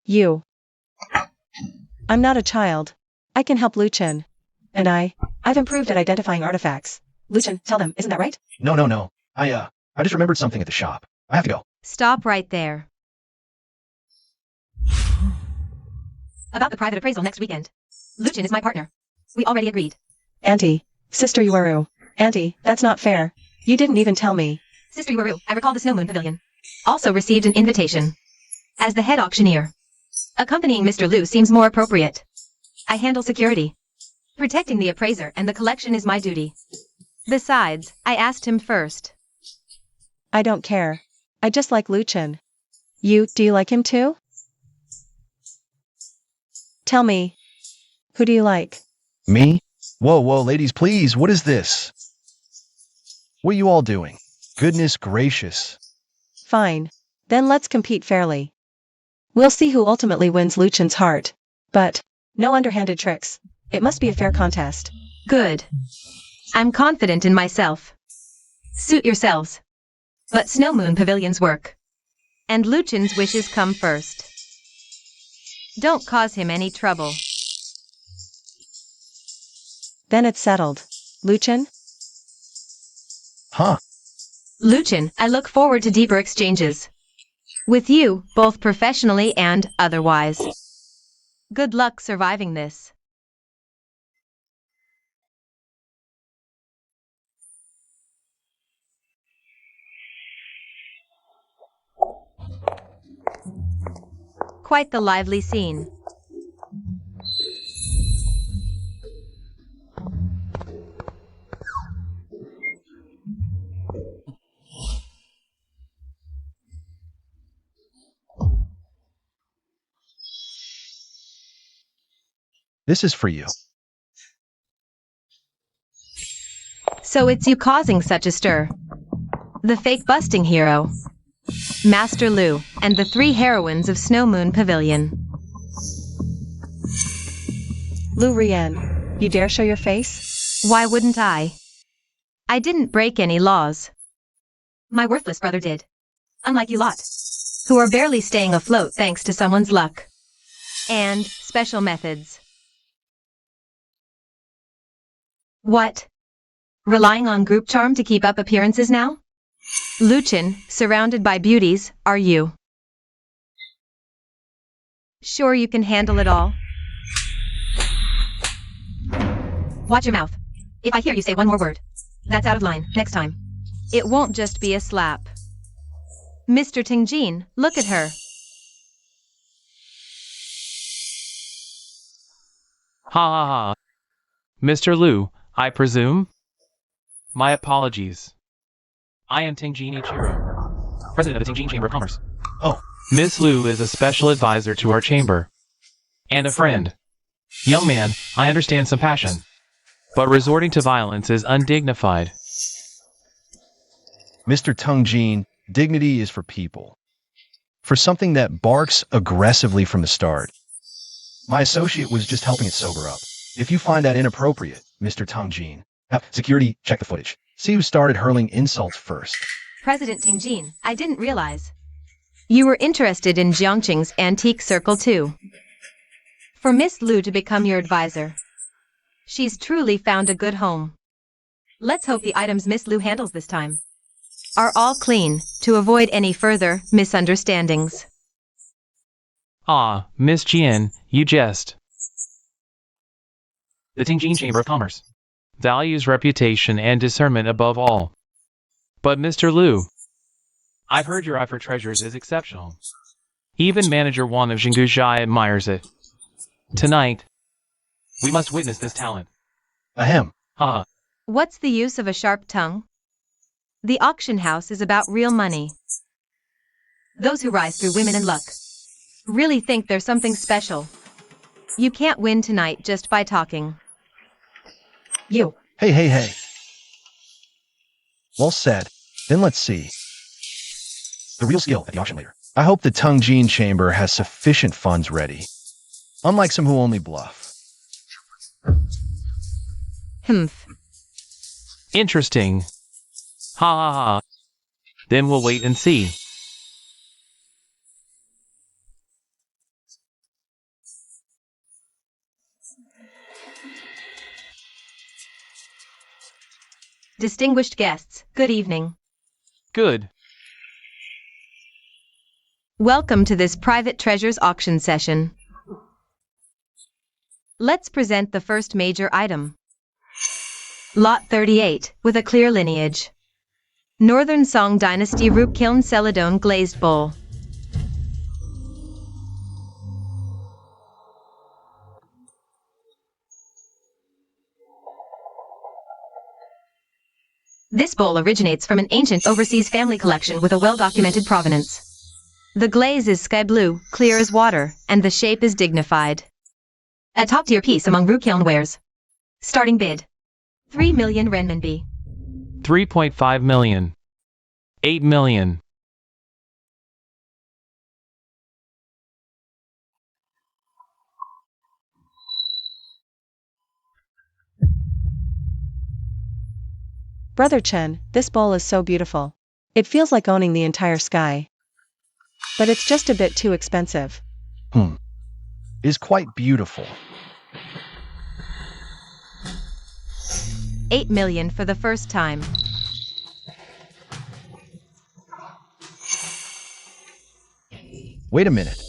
You. I'm not a child. I can help Luchin. And I've improved at identifying artifacts. Luchin, tell them, isn't that right?
No. I just remembered something at the shop. I have to go.
Stop right there. About the private appraisal next weekend. Luchin is my partner. We already agreed.
Auntie. Sister Yuaru. Auntie, that's not fair. You didn't even tell me.
Sister Yuaru, I recall the Snow Moon Pavilion. Also received an invitation. As the head auctioneer. Accompanying Mr. Liu seems more appropriate. I handle security. Protecting the appraiser and the collection is my duty. Besides, I asked him first.
I don't care. I just like Luchin. Do you like him too? Tell me. Who do you like?
Me? Whoa, ladies, please, what is this? What are you all doing? Goodness gracious.
Fine. Then let's compete fairly. We'll see who ultimately wins Luchin's heart. But, no underhanded tricks. It must be a fair contest.
Good. I'm confident in myself. Suit yourselves. But Snow Moon Pavilion's work. And Luchin's wishes come first. Don't cause him any trouble.
Then it's settled. Luchin?
Huh?
Luchin, I look forward to deeper exchanges. With you, both professionally and otherwise. Good luck surviving this. Quite the lively scene.
This is for you.
So it's you causing such a stir. The fake busting hero, Master Liu, and the three heroines of Snow Moon Pavilion.
Lu Rian, you dare show your face?
Why wouldn't I? I didn't break any laws. My worthless brother did. Unlike you lot, who are barely staying afloat thanks to someone's luck and special methods. What? Relying on group charm to keep up appearances now? Luchin, surrounded by beauties, are you? Sure you can handle it all? Watch your mouth. If I hear you say one more word, that's out of line. Next time.
It won't just be a slap. Mr. Tingjin, look at her.
Ha ha ha. Mr. Liu, I presume? My apologies. I am Tingjin Ichiro, president of the Tingjin Chamber of Commerce.
Oh,
Miss Liu is a special advisor to our chamber. And a friend. Young man, I understand some passion. But resorting to violence is undignified.
Mr. Tingjin, dignity is for people. For something that barks aggressively from the start. My associate was just helping it sober up. If you find that inappropriate, Mr. Tingjin, have security check the footage. See who started hurling insults first.
President Tingjin, I didn't realize.
You were interested in Jiangqing's antique circle too. For Miss Liu to become your advisor. She's truly found a good home.
Let's hope the items Miss Liu handles this time
Are all clean, to avoid any further misunderstandings.
Ah, Miss Jian, you jest. The Tingjin Chamber of Commerce values reputation and discernment above all. But Mr. Liu, I've heard your eye for treasures is exceptional. Even Manager Wan of Xingushai admires it. Tonight, we must witness this talent.
Ahem.
Haha.
What's the use of a sharp tongue? The auction house is about real money.
those who rise through women and luck.
Really think there's something special. You can't win tonight just by talking.
You.
Hey. Well said. Then let's see. The real skill at the auction later. I hope the Tingjin Chamber has sufficient funds ready. Unlike some who only bluff.
Humph.
Interesting. Ha. Then we'll wait and see.
Distinguished guests, good evening.
Good.
Welcome to this private treasures auction session. Let's present the first major item. Lot 38, with a clear lineage. Northern Song Dynasty Rupkiln Celadone Glazed Bowl.
This bowl originates from an ancient overseas family collection with a well-documented provenance.
The glaze is sky blue, clear as water, and the shape is dignified.
A top-tier piece among Rupkiln wares. Starting bid. 3 million renminbi.
3.5 million. 8 million.
Brother Chen, this bowl is so beautiful. It feels like owning the entire sky. But it's just a bit too expensive.
Is quite beautiful.
8 million for the first time.
Wait a minute.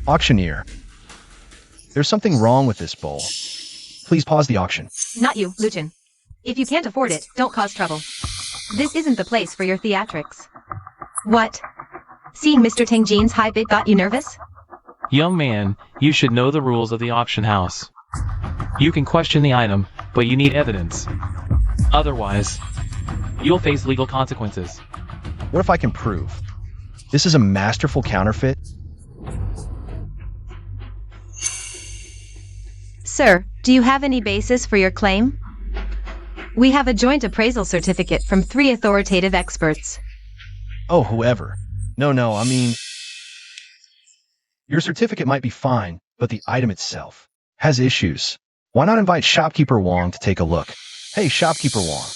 Auctioneer. There's something wrong with this bowl. Please pause the auction.
Not you, Luchin. If you can't afford it, don't cause trouble. This isn't the place for your theatrics. What? Seeing Mr. Tingjin's high bid got you nervous?
Young man, you should know the rules of the auction house. You can question the item, but you need evidence. Otherwise, you'll face legal consequences.
What if I can prove? This is a masterful counterfeit?
Sir, do you have any basis for your claim? We have a joint appraisal certificate from 3 authoritative experts.
Oh, whoever. No, I mean... Your certificate might be fine, but the item itself has issues. Why not invite Shopkeeper Wong to take a look? Hey, Shopkeeper Wong.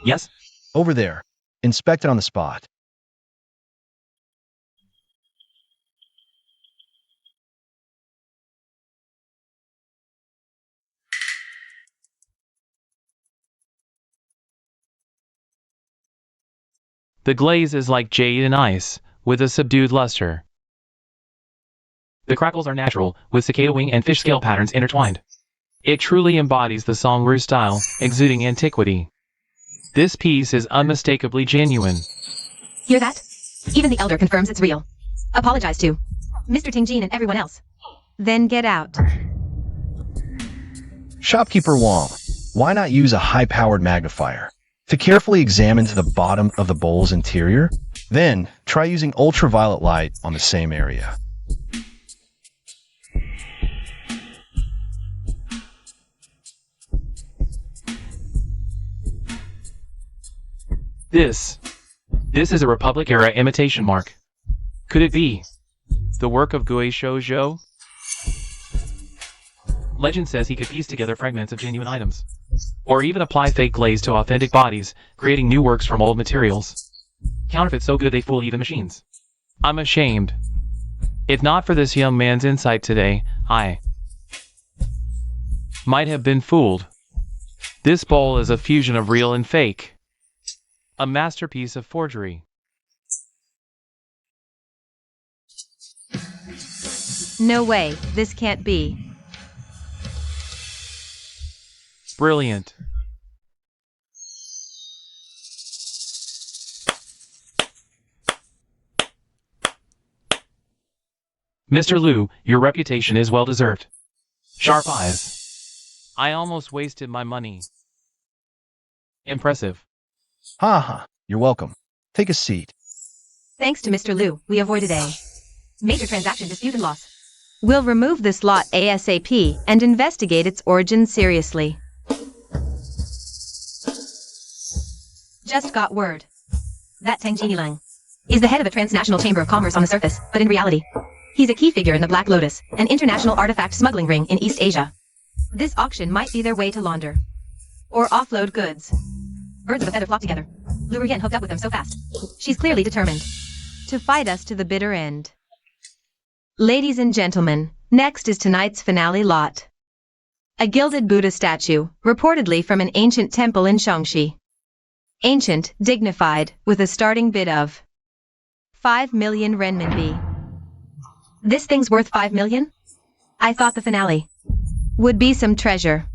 Yes?
Over there. Inspect it on the spot.
The glaze is like jade and ice, with a subdued luster. The crackles are natural, with cicada wing and fish scale patterns intertwined. It truly embodies the Songru style, exuding antiquity. This piece is unmistakably genuine.
Hear that? Even the elder confirms it's real. Apologize to Mr. Tingjin and everyone else. Then get out.
Shopkeeper Wong, why not use a high-powered magnifier to carefully examine to the bottom of the bowl's interior? Then, try using ultraviolet light on the same area.
This is a Republic-era imitation mark. Could it be the work of Gui Shoujo? Legend says he could piece together fragments of genuine items, or even apply fake glaze to authentic bodies, creating new works from old materials. Counterfeits so good they fool even machines. I'm ashamed. If not for this young man's insight today, I might have been fooled. This bowl is a fusion of real and fake. A masterpiece of forgery.
No way, this can't be.
Brilliant. Mr. Liu, your reputation is well deserved. Sharp eyes. I almost wasted my money. Impressive.
Ha, you're welcome. Take a seat.
Thanks to Mr. Liu, we avoided a major transaction dispute and loss. We'll remove this lot ASAP and investigate its origins seriously. Just got word that Tang Jinilang is the head of a transnational chamber of commerce on the surface, but in reality, he's a key figure in the Black Lotus, an international artifact smuggling ring in East Asia. This auction might be their way to launder or offload goods. Birds of a feather flock together. Lu Yen hooked up with them so fast. She's clearly determined to fight us to the bitter end. Ladies and gentlemen, next is tonight's finale lot. A gilded Buddha statue, reportedly from an ancient temple in Shaanxi. Ancient, dignified, with a starting bid of 5 million renminbi. This thing's worth 5 million? I thought the finale would be some treasure.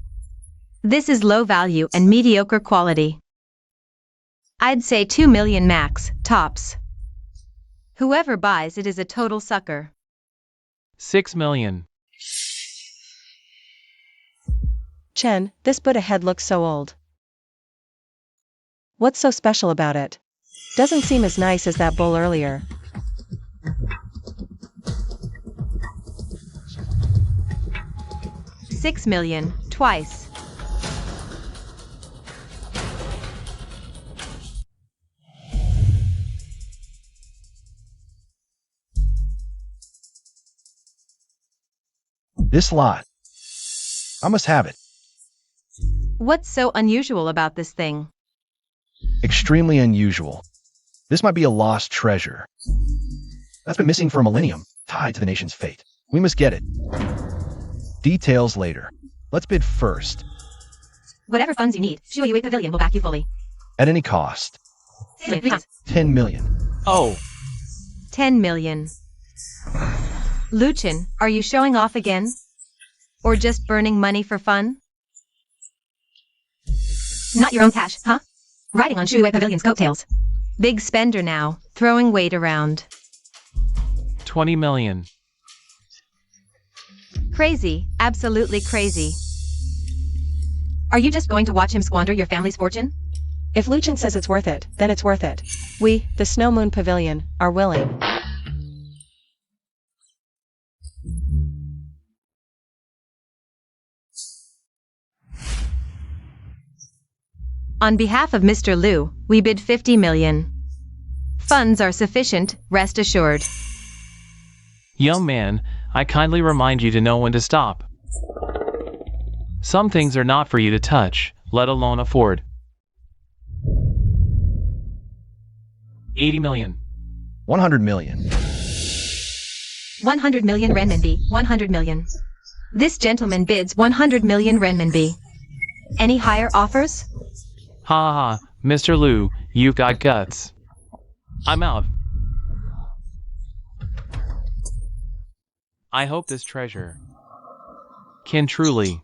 This is low value and mediocre quality. I'd say 2 million max, tops. Whoever buys it is a total sucker.
6 million.
Chen, this Buddha head looks so old. What's so special about it? Doesn't seem as nice as that bull earlier.
$6 million, twice.
This lot. I must have it.
What's so unusual about this thing?
Extremely unusual. This might be a lost treasure that's been missing for a millennium, tied to the nation's fate. We must get it. Details later. Let's bid first.
Whatever funds you need, Qingyuan Pavilion will back you fully.
At any cost. 10 million.
Oh,
10 million. Luchin, are you showing off again? Or just burning money for fun? Not your own cash, huh? Riding on Qingyuan Pavilion's coattails. Big spender now, throwing weight around.
20 million.
Crazy, absolutely crazy. Are you just going to watch him squander your family's fortune?
If Luchin says it's worth it, then it's worth it. We, the Snow Moon Pavilion, are willing.
On behalf of Mr. Liu, we bid 50 million. Funds are sufficient, rest assured.
Young man, I kindly remind you to know when to stop. Some things are not for you to touch, let alone afford. 80 million.
100 million.
100 million renminbi, 100 million. This gentleman bids 100 million renminbi. Any higher offers?
Ha ha, Mr. Liu, you've got guts. I'm out. I hope this treasure can truly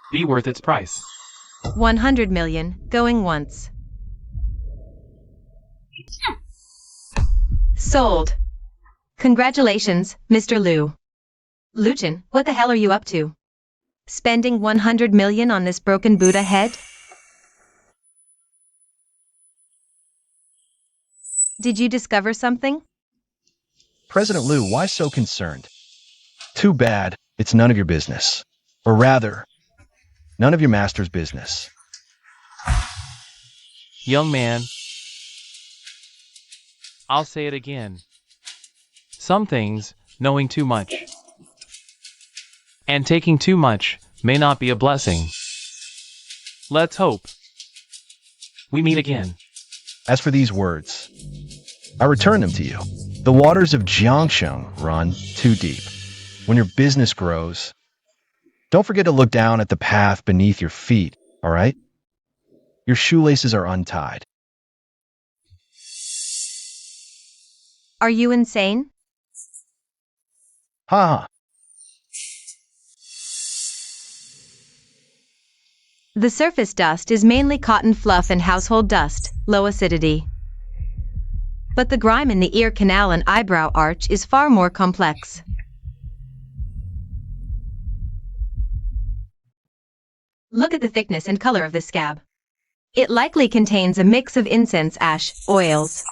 be worth its price.
100 million, going once. Sold. Congratulations, Mr. Liu. Luchin, what the hell are you up to? Spending 100 million on this broken Buddha head? Did you discover something?
President Liu, why so concerned? Too bad, it's none of your business. Or rather, none of your master's business.
Young man, I'll say it again. Some things, knowing too much and taking too much may not be a blessing. Let's hope we meet again.
As for these words, I return them to you. The waters of Jiangsheng run too deep. When your business grows, don't forget to look down at the path beneath your feet, all right? Your shoelaces are untied.
Are you insane?
Ha ha.
The surface dust is mainly cotton fluff and household dust, low acidity. But the grime in the ear canal and eyebrow arch is far more complex. Look at the thickness and color of this scab. It likely contains a mix of incense ash, oils,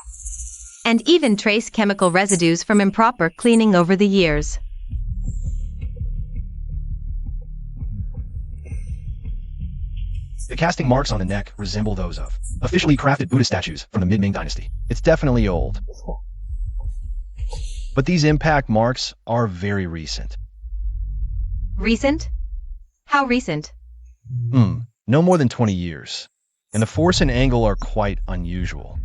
and even trace chemical residues from improper cleaning over the years.
The casting marks on the neck resemble those of officially crafted Buddha statues from the mid-Ming dynasty. It's definitely old. But these impact marks are very recent.
Recent? How recent?
No more than 20 years. And the force and angle are quite unusual.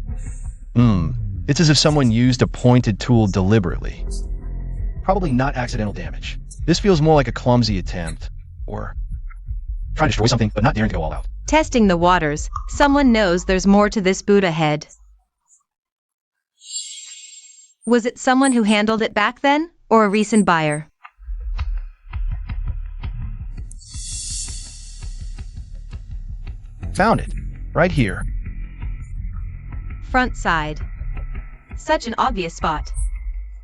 It's as if someone used a pointed tool deliberately. Probably not accidental damage. This feels more like a clumsy attempt, or trying to destroy something but not daring to go all out.
Testing the waters, someone knows there's more to this Buddha head. Was it someone who handled it back then, or a recent buyer?
Found it. Right here.
Front side. Such an obvious spot.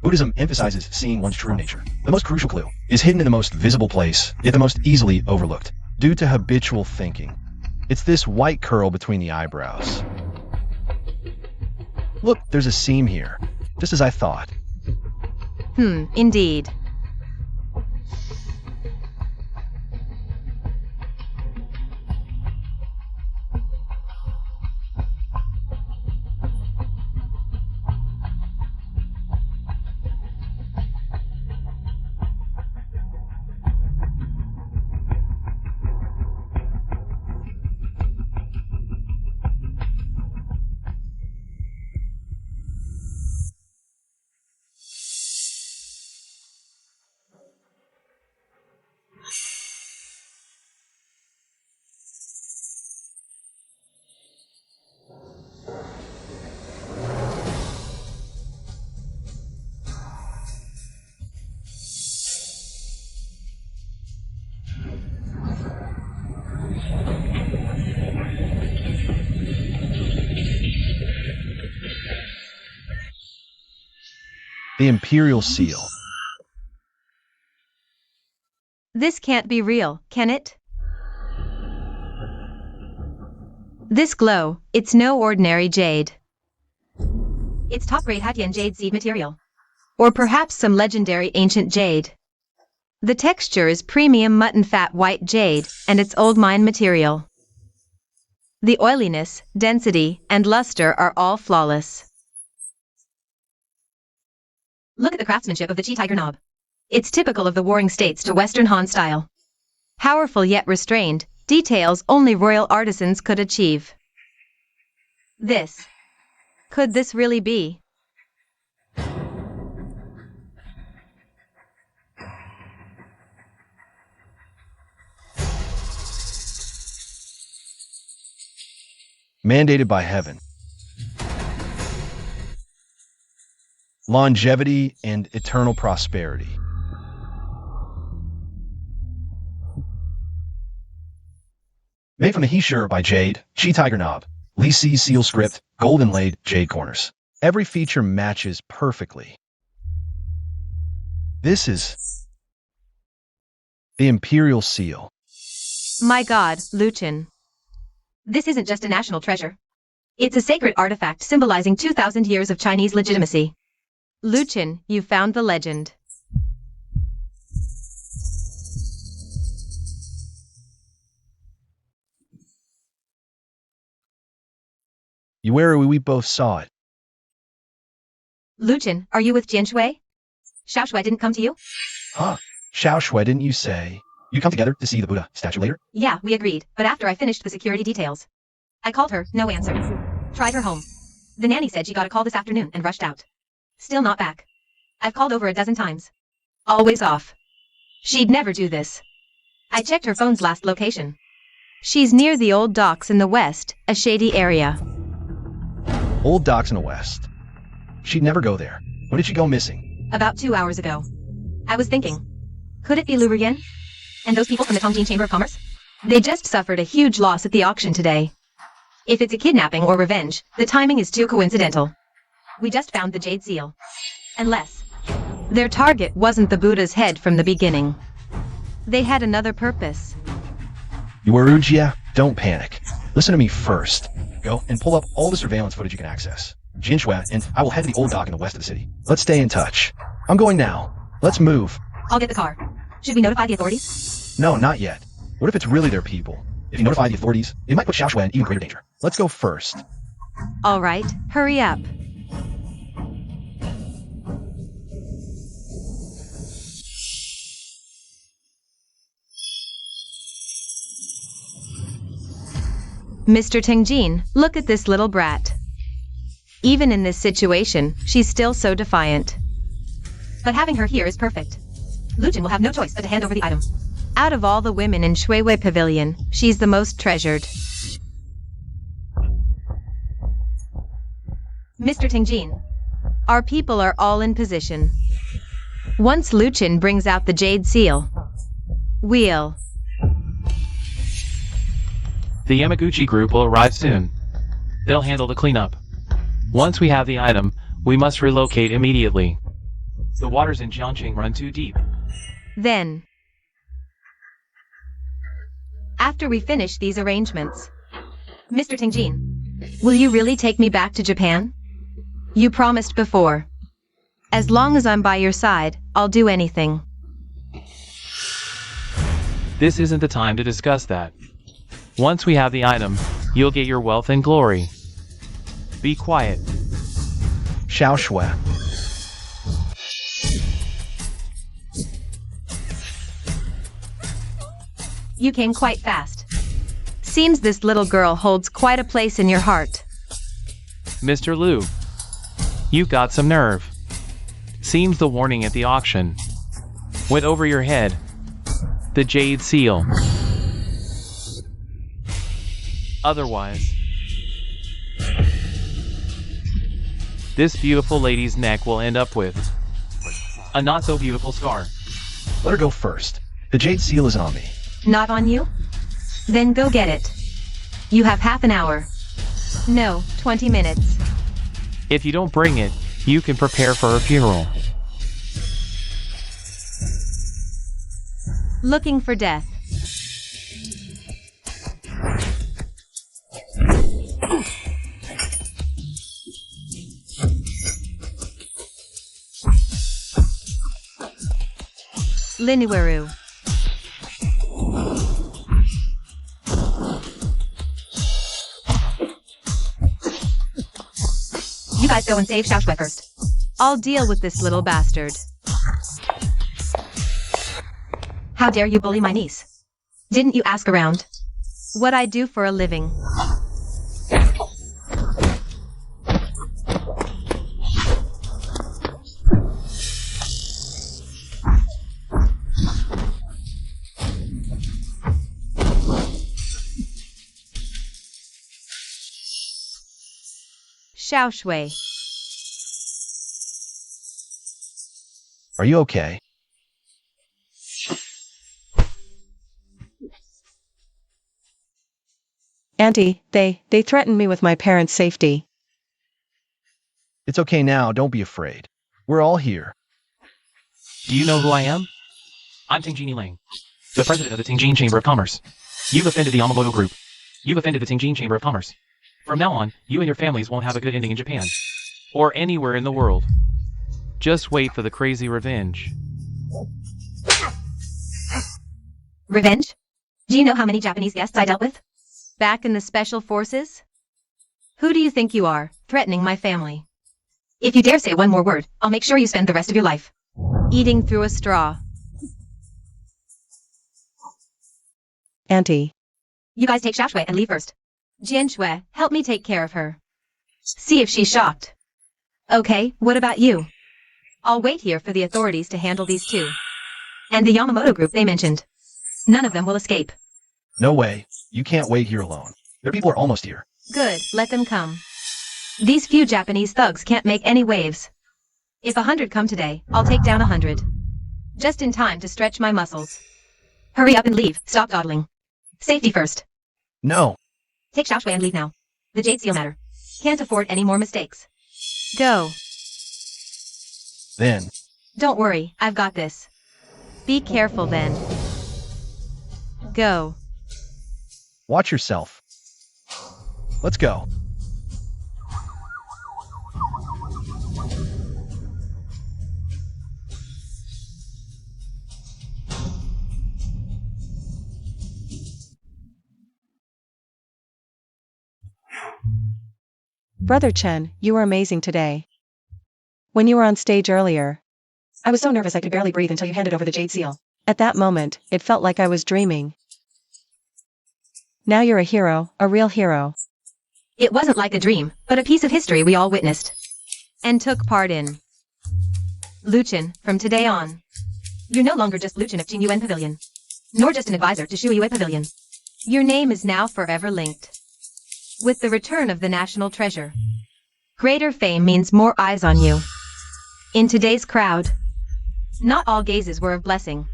Buddhism emphasizes seeing one's true nature. The most crucial clue is hidden in the most visible place, yet the most easily overlooked, due to habitual thinking. It's this white curl between the eyebrows. Look, there's a seam here, just as I thought.
Indeed.
The Imperial Seal.
This can't be real, can it? This glow, it's no ordinary jade. It's top-grade Hattian jade seed material. Or perhaps some legendary ancient jade. The texture is premium mutton fat white jade, and it's old mine material. The oiliness, density, and luster are all flawless. Look at the craftsmanship of the Qi tiger knob. It's typical of the Warring States to Western Han style. Powerful yet restrained, details only royal artisans could achieve. Could this really be?
Mandated by heaven. Longevity and eternal prosperity. Made from a he-sure by Jade, Chi Tiger Knob, Lee C seal script, gold inlaid jade corners. Every feature matches perfectly. This is the Imperial Seal.
My God, Luchin. This isn't just a national treasure. It's a sacred artifact symbolizing 2,000 years of Chinese legitimacy. Luchin, you found the legend.
We both saw it.
Luchin, are you with Jian Shui? Xiao Shui didn't come to you?
Huh? Xiao Shui, didn't you say you come together to see the Buddha statue later?
Yeah, we agreed, but after I finished the security details. I called her, no answer. Tried her home. The nanny said she got a call this afternoon and rushed out. Still not back. I've called over a dozen times. Always off. She'd never do this. I checked her phone's last location. She's near the old docks in the west, a shady area.
Old docks in the west. She'd never go there. When did she go missing?
About 2 hours ago. I was thinking, could it be Lu Ruyan? And those people from the Tongjin Chamber of Commerce? They just suffered a huge loss at the auction today. If it's a kidnapping or revenge, the timing is too coincidental. We just found the jade seal. Unless their target wasn't the Buddha's head from the beginning. They had another purpose.
Yuerujia, don't panic. Listen to me first. Go and pull up all the surveillance footage you can access. Jian Shui and I will head to the old dock in the west of the city. Let's stay in touch. I'm going now. Let's move.
I'll get the car. Should we notify the authorities?
No, not yet. What if it's really their people? If you notify the authorities, it might put Xiao Shui in even greater danger. Let's go first.
All right, hurry up. Mr. Tingjin, look at this little brat. Even in this situation, she's still so defiant. But having her here is perfect. Luchin will have no choice but to hand over the item. Out of all the women in Qingyuan Pavilion, she's the most treasured. Mr. Tingjin, our people are all in position. Once Luchin brings out the jade seal, we'll...
The Yamaguchi group will arrive soon. They'll handle the cleanup. Once we have the item, we must relocate immediately. The waters in Jiangqing run too deep.
Then, after we finish these arrangements, Mr. Tingjin, will you really take me back to Japan? You promised before. As long as I'm by your side, I'll do anything.
This isn't the time to discuss that. Once we have the item, you'll get your wealth and glory. Be quiet.
Xiao Shui.
You came quite fast. Seems this little girl holds quite a place in your heart.
Mr. Liu, you've got some nerve. Seems the warning at the auction went over your head. The jade seal. Otherwise, this beautiful lady's neck will end up with a not-so-beautiful scar.
Let her go first. The jade seal is on me.
Not on you? Then go get it. You have half an hour. No, 20 minutes.
If you don't bring it, you can prepare for her funeral.
Looking for death. Linueru. You guys go and save Xiao Shui first. I'll deal with this little bastard. How dare you bully my niece? Didn't you ask around what I do for a living? Xiao Shui.
Are you okay?
Auntie, they threatened me with my parents' safety.
It's okay now, don't be afraid. We're all here.
Do you know who I am? I'm Tingjini Ling, the president of the Tingjin Chamber of Commerce. You've offended the Yamamoto Group. You've offended the Tingjin Chamber of Commerce. From now on, you and your families won't have a good ending in Japan. Or anywhere in the world. Just wait for the crazy revenge.
Revenge? Do you know how many Japanese guests I dealt with? Back in the special forces? Who do you think you are, threatening my family? If you dare say one more word, I'll make sure you spend the rest of your life eating through a straw.
Auntie.
You guys take Xiaoshui and leave first. Jianshui, help me take care of her. See if she's shocked. Okay, what about you? I'll wait here for the authorities to handle these two. And the Yamamoto group they mentioned. None of them will escape.
No way. You can't wait here alone. Their people are almost here.
Good, let them come. These few Japanese thugs can't make any waves. If 100 come today, I'll take down 100. Just in time to stretch my muscles. Hurry up and leave, stop dawdling. Safety first.
No.
Take Xiaoshui and leave now. The Jade Seal matter. Can't afford any more mistakes. Go.
Then.
Don't worry, I've got this. Be careful then. Go.
Watch yourself. Let's go.
Brother Chen, you were amazing today. When you were on stage earlier, I was so nervous I could barely breathe until you handed over the Jade Seal. At that moment, it felt like I was dreaming. Now you're a hero, a real hero.
It wasn't like a dream, but a piece of history we all witnessed. And took part in. Luchin, from today on. You're no longer just Luchin of Qingyuan Pavilion. Nor just an advisor to Shuiyue Pavilion. Your name is now forever linked with the return of the national treasure. Greater fame means more eyes on you. In today's crowd, not all gazes were of blessing.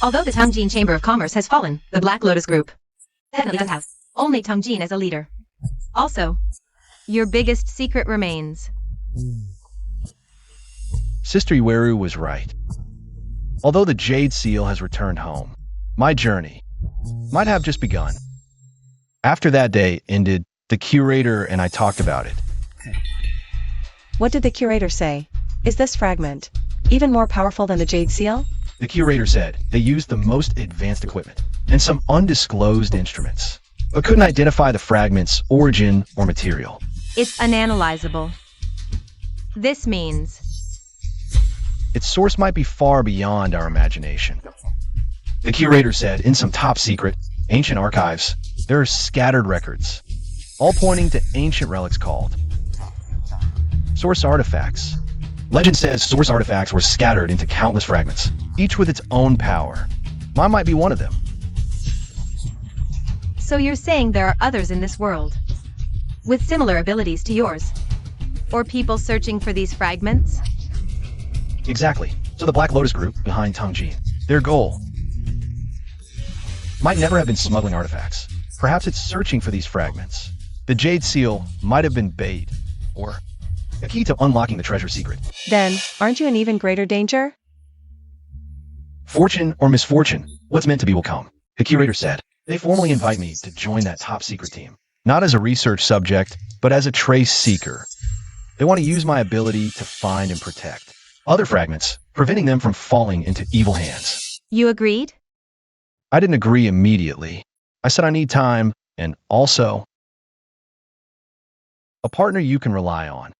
Although the Tingjin Chamber of Commerce has fallen, the Black Lotus Group definitely does have only Tingjin as a leader. Also, your biggest secret remains.
Sister Iweru was right. Although the Jade Seal has returned home, my journey might have just begun. After that day ended, the curator and I talked about it.
What did the curator say? Is this fragment even more powerful than the Jade Seal?
The curator said they used the most advanced equipment and some undisclosed instruments, but couldn't identify the fragment's origin or material.
It's unanalyzable. This means
Its source might be far beyond our imagination. The curator said in some top secret, ancient archives, there are scattered records, all pointing to ancient relics called source artifacts. Legend says source artifacts were scattered into countless fragments, each with its own power. Mine might be one of them.
So you're saying there are others in this world with similar abilities to yours? Or people searching for these fragments?
Exactly. So the Black Lotus group behind Tingjin, their goal might never have been smuggling artifacts. Perhaps it's searching for these fragments. The Jade Seal might have been bait, or a key to unlocking the treasure secret.
Then, aren't you in even greater danger?
Fortune or misfortune, what's meant to be will come. The curator said they formally invite me to join that top secret team. Not as a research subject, but as a trace seeker. They want to use my ability to find and protect other fragments, preventing them from falling into evil hands.
You agreed?
I didn't agree immediately. I said I need time, and also a partner you can rely on.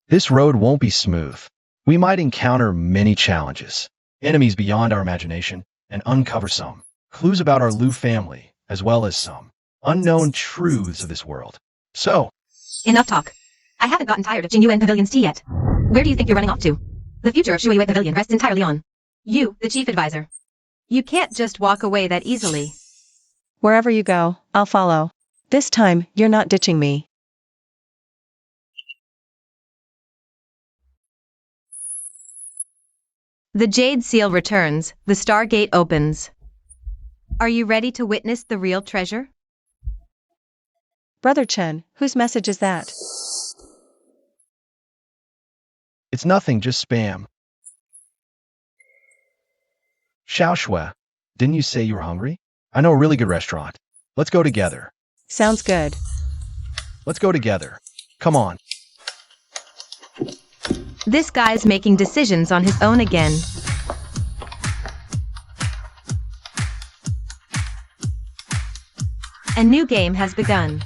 This road won't be smooth. We might encounter many challenges, enemies beyond our imagination, and uncover some clues about our Lu family, as well as some unknown truths of this world. So,
Enough talk. I haven't gotten tired of Qingyuan Pavilion's tea yet. Where do you think you're running off to? The future of Shuiyue Pavilion rests entirely on you, the chief advisor. You can't just walk away that easily.
Wherever you go, I'll follow. This time, you're not ditching me.
The Jade Seal returns, the Stargate opens. Are you ready to witness the real treasure?
Brother Chen, whose message is that?
It's nothing, just spam. Xiao Shui, didn't you say you were hungry? I know a really good restaurant. Let's go together.
Sounds good.
Let's go together. Come on.
This guy's making decisions on his own again. A new game has begun.